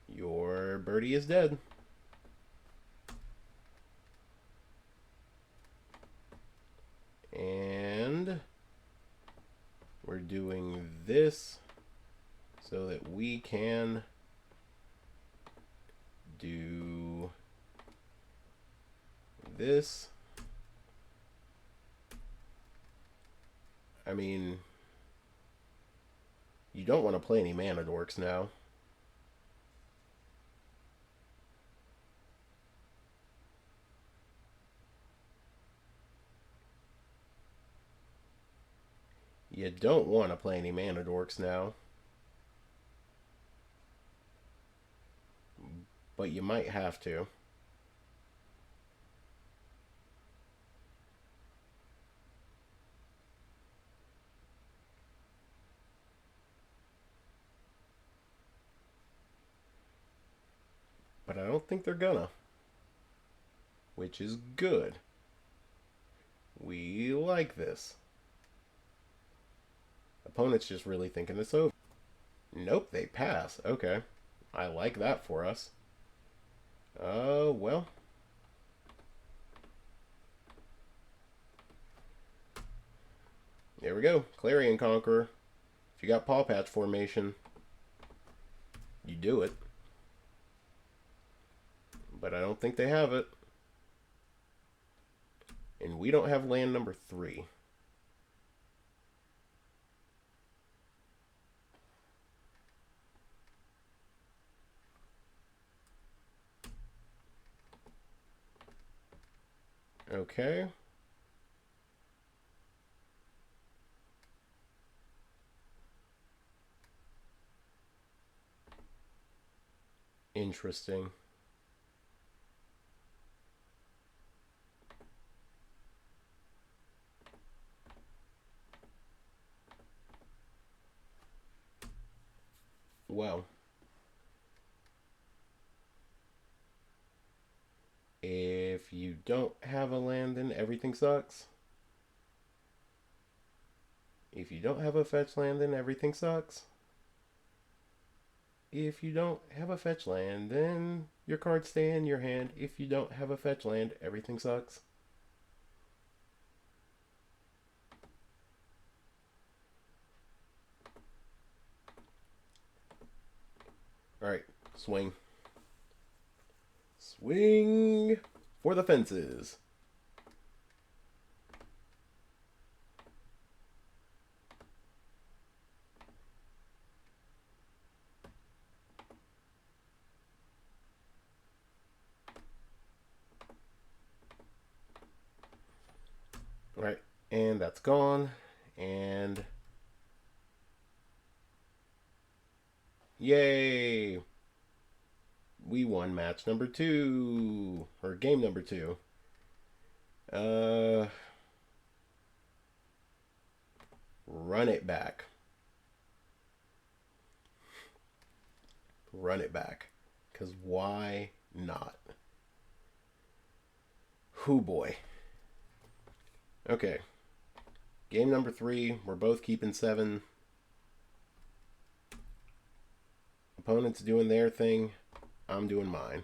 Your birdie is dead. And we're doing this so that we can do this. I mean, you don't want to play any mana dorks now. You don't want to play any mana dorks now. But you might have to. But I don't think they're gonna. Which is good. We like this. Opponent's just really thinking this over. Nope, they pass. Okay. I like that for us. Well. There we go. Clarion Conqueror. If you got Paw Patch formation, you do it. But I don't think they have it. And we don't have land number 3. Okay. Interesting. Well. If you don't have a land, then everything sucks. If you don't have a fetch land, then everything sucks. If you don't have a fetch land, then your cards stay in your hand. If you don't have a fetch land, everything sucks. Alright, swing. Swing for the fences. Alright, and that's gone. And yay! We won match number 2. Or game number 2. Run it back. Run it back. Because why not? Hoo boy. Okay. Game number 3. We're both keeping 7. Opponent's doing their thing. I'm doing mine.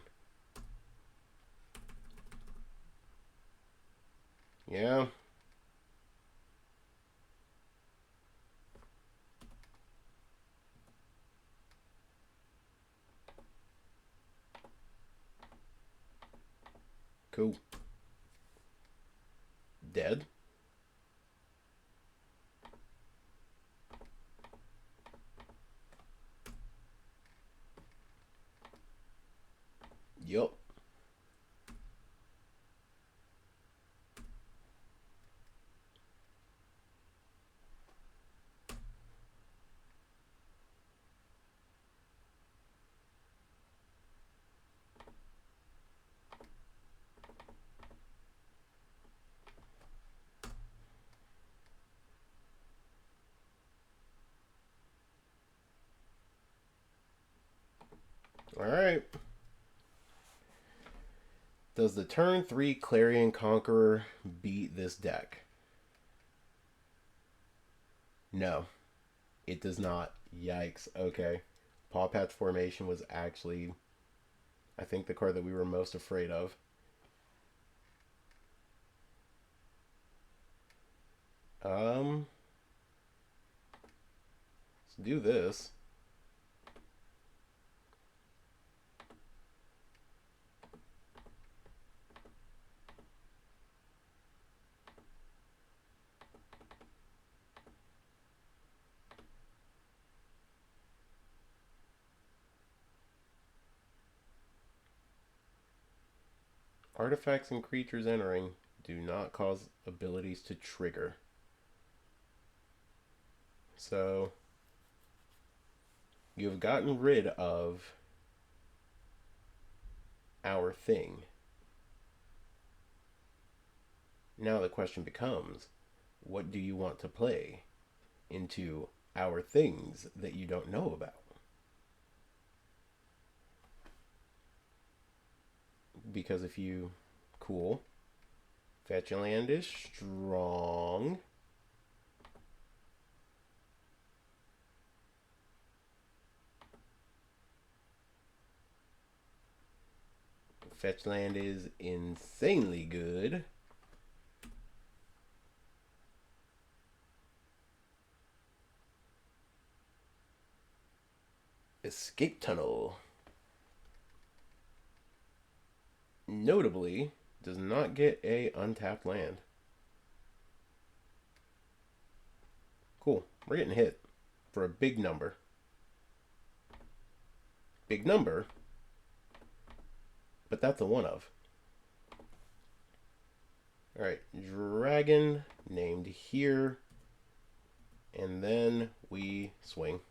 Yeah. Cool. Dead. Yup. Alright. Does the turn 3 Clarion Conqueror beat this deck? No. It does not. Yikes. Okay. Paw Patch Formation was actually, I think, the card that we were most afraid of. Let's do this. Artifacts and creatures entering do not cause abilities to trigger. So you've gotten rid of our thing. Now the question becomes, what do you want to play into our things that you don't know about? Because if you... Cool. Fetch land is strong. Fetch land is insanely good. Escape tunnel. Notably, does not get a untapped land. Cool. We're getting hit for a big number. Big number, but that's a one of. Alright, dragon named here. And then we swing.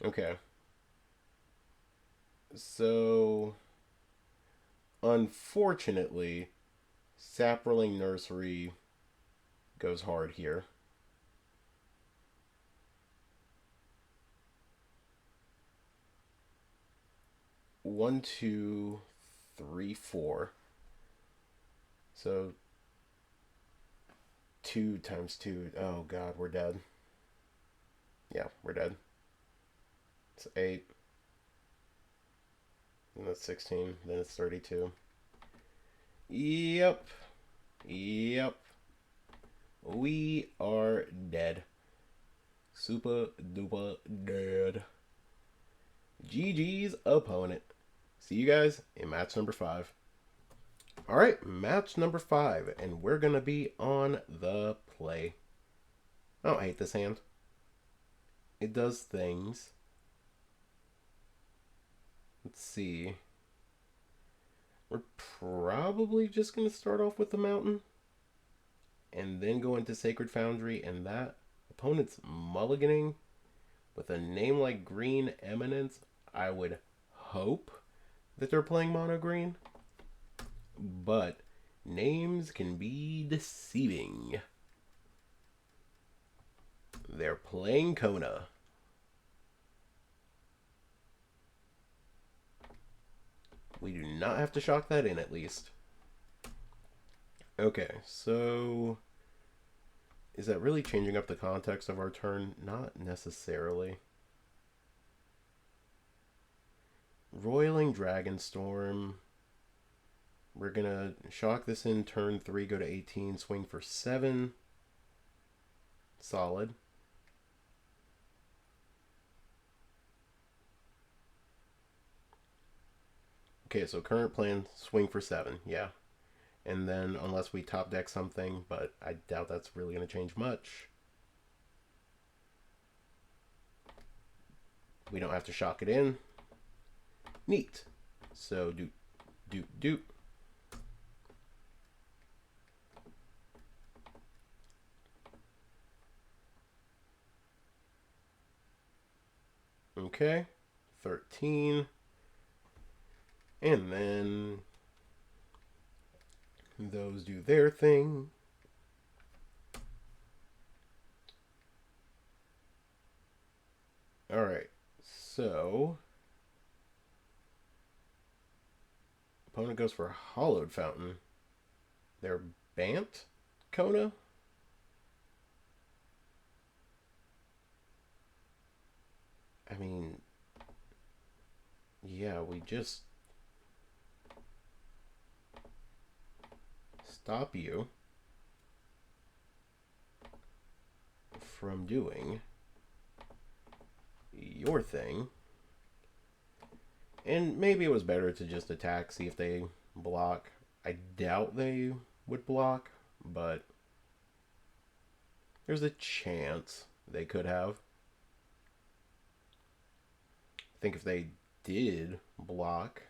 Okay. So, unfortunately, Sapperling Nursery goes hard here. One, two, three, four. So 2 times 2. Oh god, we're dead. Yeah, we're dead. It's 8. And that's 16. Then it's 32. Yep. Yep. We are dead. Super duper dead. GG's opponent. See you guys in match number 5. Alright, match number 5. And we're going to be on the play. Oh, I hate this hand. It does things. Let's see. We're probably just going to start off with the mountain. And then go into Sacred Foundry. And that opponent's mulliganing with a name like Green Eminence. I would hope that they're playing mono green. But names can be deceiving. They're playing Kona. We do not have to shock that in, at least. Okay, so... Is that really changing up the context of our turn? Not necessarily. Roiling Dragonstorm. We're going to shock this in turn 3, go to 18, swing for 7. Solid. Okay, so current plan, swing for 7, yeah. And then, unless we top deck something, but I doubt that's really going to change much. We don't have to shock it in. Neat. So, doop. Okay, 13. And then those do their thing. Alright, so opponent goes for a Hollowed Fountain. They're Bant Kona? I mean, yeah, we just stop you from doing your thing. And maybe it was better to just attack, see if they block. I doubt they would block, but There's a chance they could have. I think if they did block,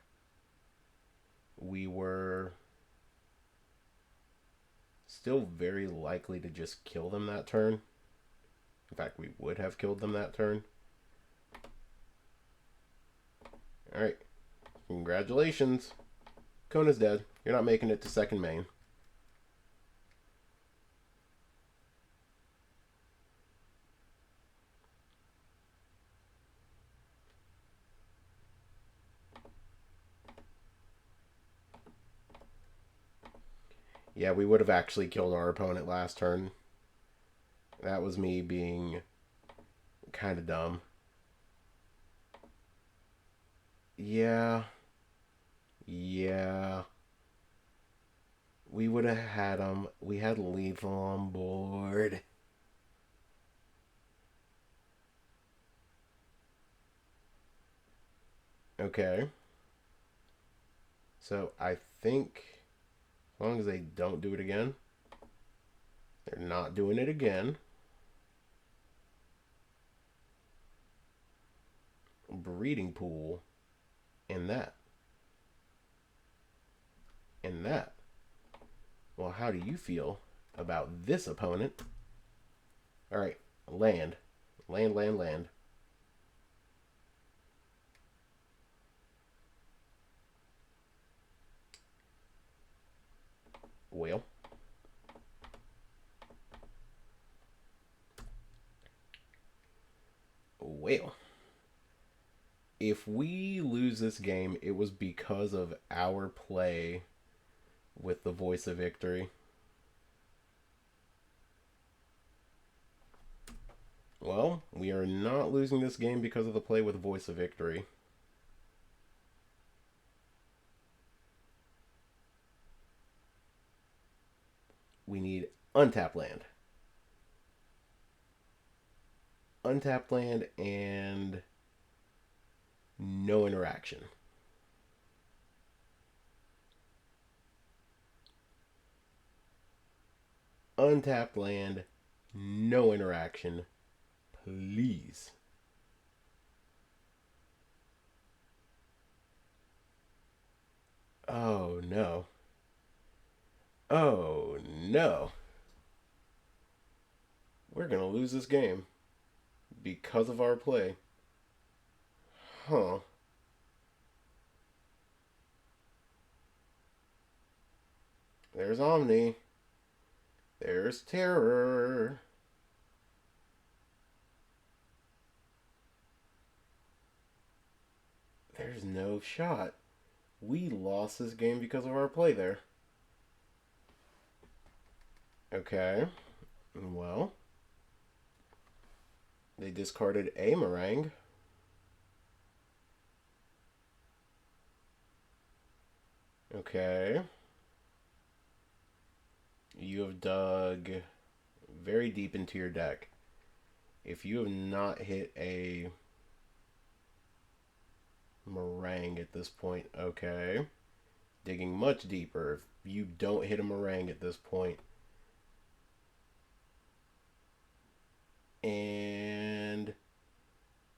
we were still very likely to just kill them that turn. In fact, we would have killed them that turn. Alright. Congratulations. Kona's dead. You're not making it to second main. Yeah, we would have actually killed our opponent last turn. That was me being kind of dumb. Yeah. Yeah. We would have had him. We had lethal on board. Okay. So I think as long as they don't do it again, they're not doing it again. Breeding pool in that. In that. Well, how do you feel about this opponent? Alright, land. Land, land, land. Well. Well. If we lose this game, it was because of our play with the Voice of Victory. Well, we are not losing this game because of the play with Voice of Victory. We need untapped land. Untapped land and no interaction. Untapped land, no interaction, please. Oh no. Oh no. We're gonna lose this game because of our play. Huh. There's Omni. There's Terror. There's no shot. We lost this game because of our play there. Okay. Well, they discarded a meringue. Okay. You have dug very deep into your deck. If you have not hit a meringue at this point, okay. Digging much deeper. If you don't hit a meringue at this point, and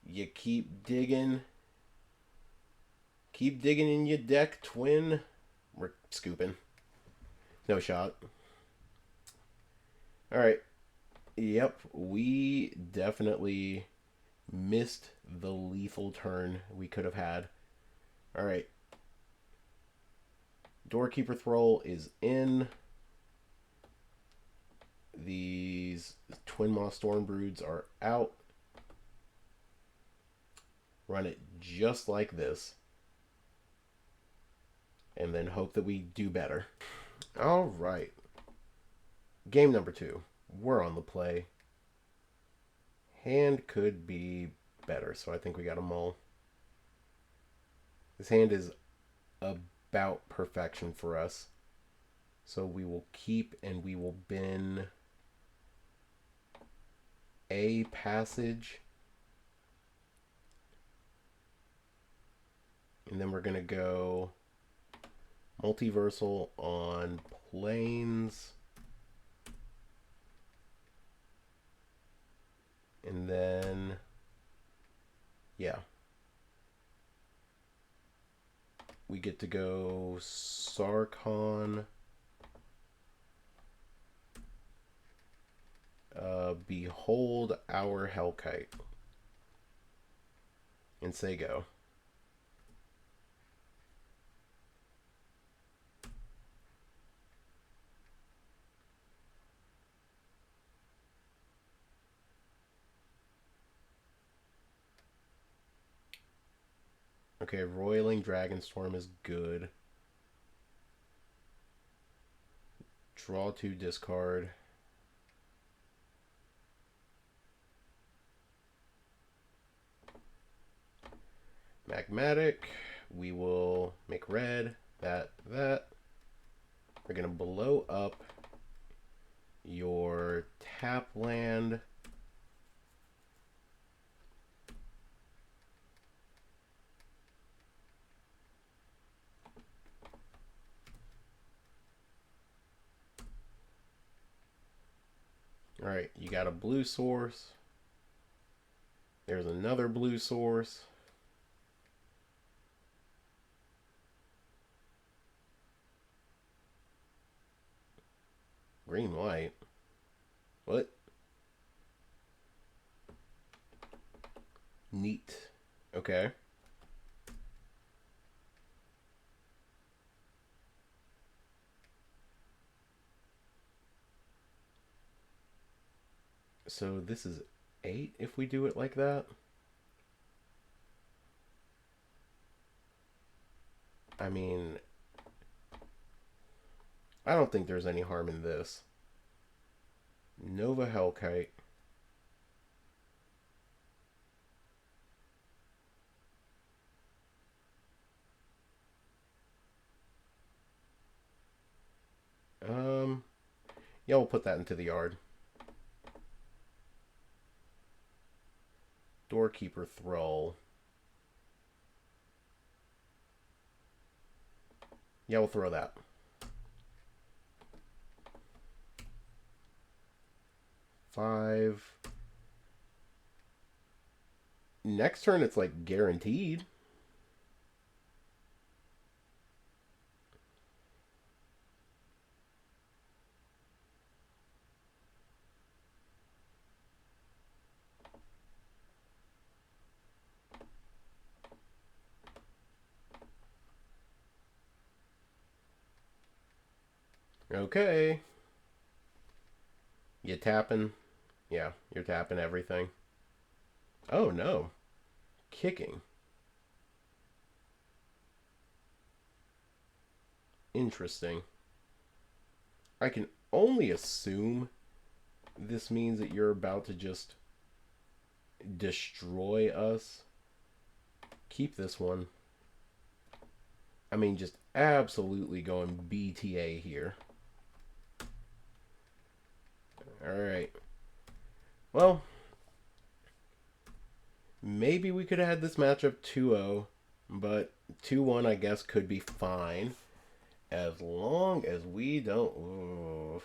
you keep digging in your deck, twin. We're scooping. No shot. Alright. Yep, we definitely missed the lethal turn we could have had. Alright. Doorkeeper Thrall is in. These Twin Moss Stormbroods are out. Run it just like this. And then hope that we do better. Alright. Game number 2. We're on the play. Hand could be better, so I think we got a mull. This hand is about perfection for us. So we will keep and we will bin a passage. And then we're going to go multiversal on planes. And then, yeah. We get to go Sarkhan. Behold our Hellkite. And say go. Okay, Roiling Dragonstorm is good. Draw 2, discard. Magmatic. We will make red. That. We're going to blow up your tap land. Alright, you got a blue source. There's another blue source. Green, white. What? Neat. Okay. So this is 8 if we do it like that. I mean, I don't think there's any harm in this. Nova Hellkite. Yeah, we'll put that into the yard. Doorkeeper Thrall. Yeah, we'll throw that. 5. Next turn, it's like guaranteed. Okay. You tapping? Yeah, you're tapping everything. Oh, no. Kicking. Interesting. I can only assume this means that you're about to just destroy us. Keep this one. I mean, just absolutely going BTA here. Alright. Well, maybe we could have had this matchup 2-0, but 2-1 I guess could be fine. As long as we don't... Ooh.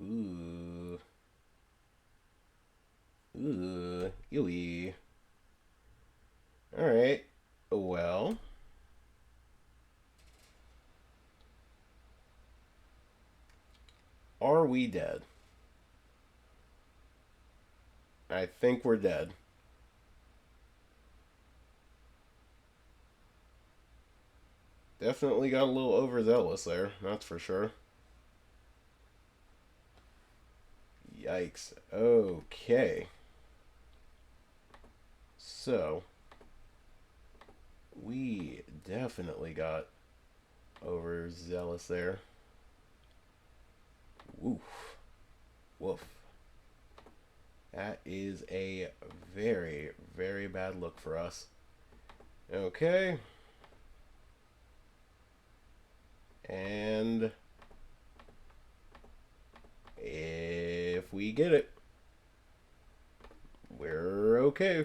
Ooh. Ooh. Ewy. Alright. Well... Are we dead? I think we're dead. Definitely got a little overzealous there, that's for sure. Yikes. Okay. So, we definitely got overzealous there. Woof. Woof. That is a very, very bad look for us. Okay. And if we get it, we're okay.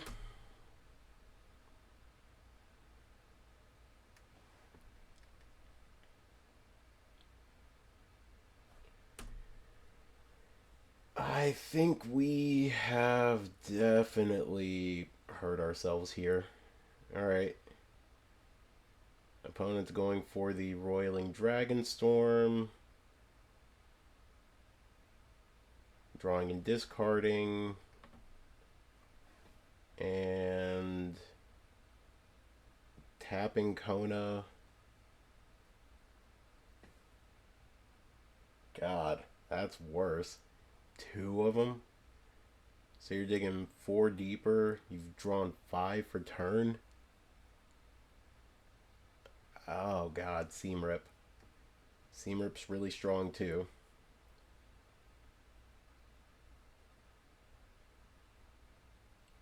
I think we have definitely hurt ourselves here. Alright. Opponent's going for the Roiling Dragonstorm. Drawing and discarding. And tapping Kona. God, that's worse. Two of them. So you're digging 4 deeper. You've drawn 5 for turn. Oh God, Seam Rip. Seam Rip's really strong too.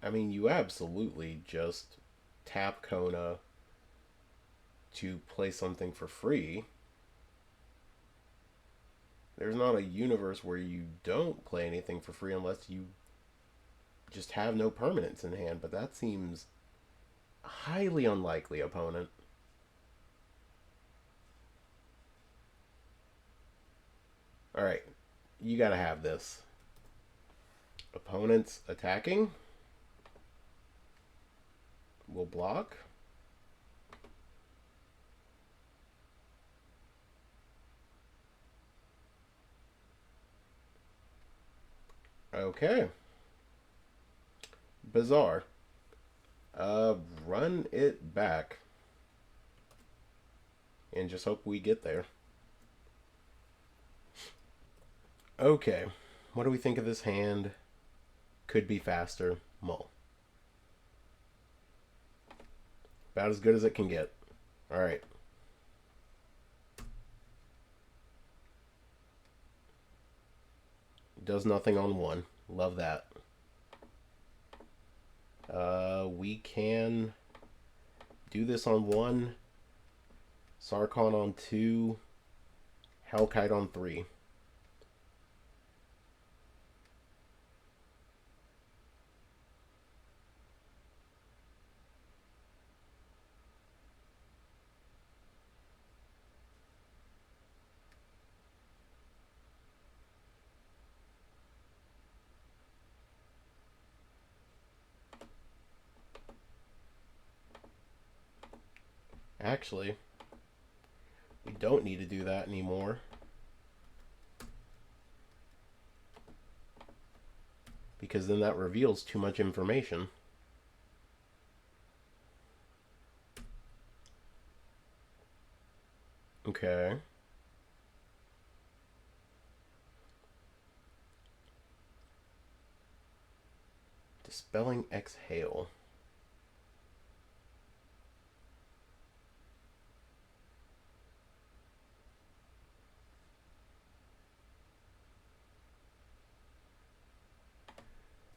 I mean, you absolutely just tap Kona to play something for free. There's not a universe where you don't play anything for free unless you just have no permanents in hand, but that seems highly unlikely, opponent. Alright, you gotta have this. Opponents attacking. Will block. Okay. Bizarre. Run it back. And just hope we get there. Okay. What do we think of this hand? Could be faster. Mull. About as good as it can get. Alright. Does nothing on 1. Love that. We can do this on 1. Sarkhan on 2. Hellkite on 3. Actually, we don't need to do that anymore. Because then that reveals too much information. Okay. Dispelling Exhale.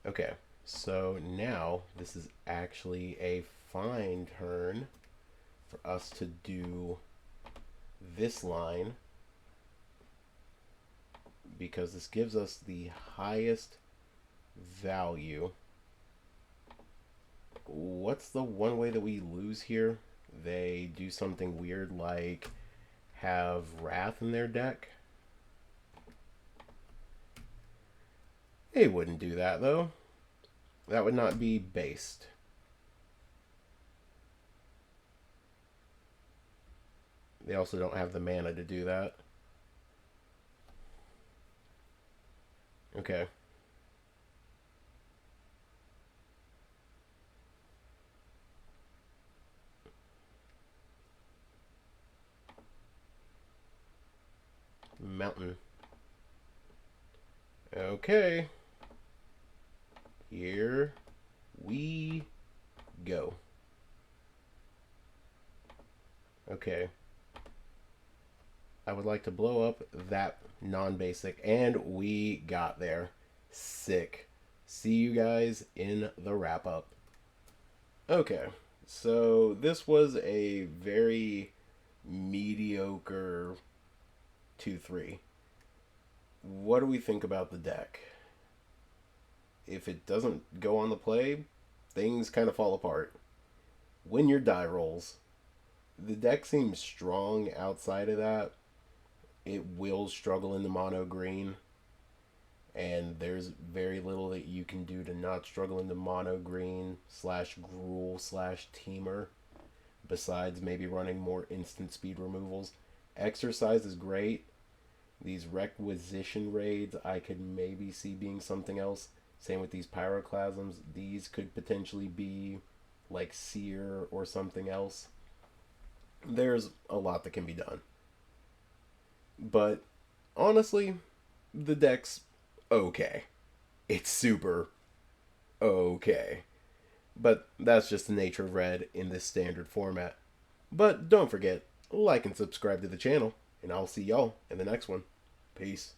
Okay, so now this is actually a fine turn for us to do this line because this gives us the highest value. What's the one way that we lose here? They do something weird like have Wrath in their deck. They wouldn't do that, though. That would not be based. They also don't have the mana to do that. Okay. Mountain. Okay. Here we go. Okay. I would like to blow up that non-basic, and we got there. Sick. See you guys in the wrap-up. Okay, so this was a very mediocre 2-3. What do we think about the deck? If it doesn't go on the play, things kind of fall apart. Win your die rolls. The deck seems strong outside of that. It will struggle in the mono green. and there's very little that you can do to not struggle into mono green slash gruel slash teamer, besides maybe running more instant speed removals. Exercise is great. These requisition raids I could maybe see being something else. Same with these pyroclasms. These could potentially be like seer or something else. There's a lot that can be done. But honestly, the deck's okay. It's super okay. But that's just the nature of red in this standard format. But don't forget, like and subscribe to the channel, and I'll see y'all in the next one. Peace.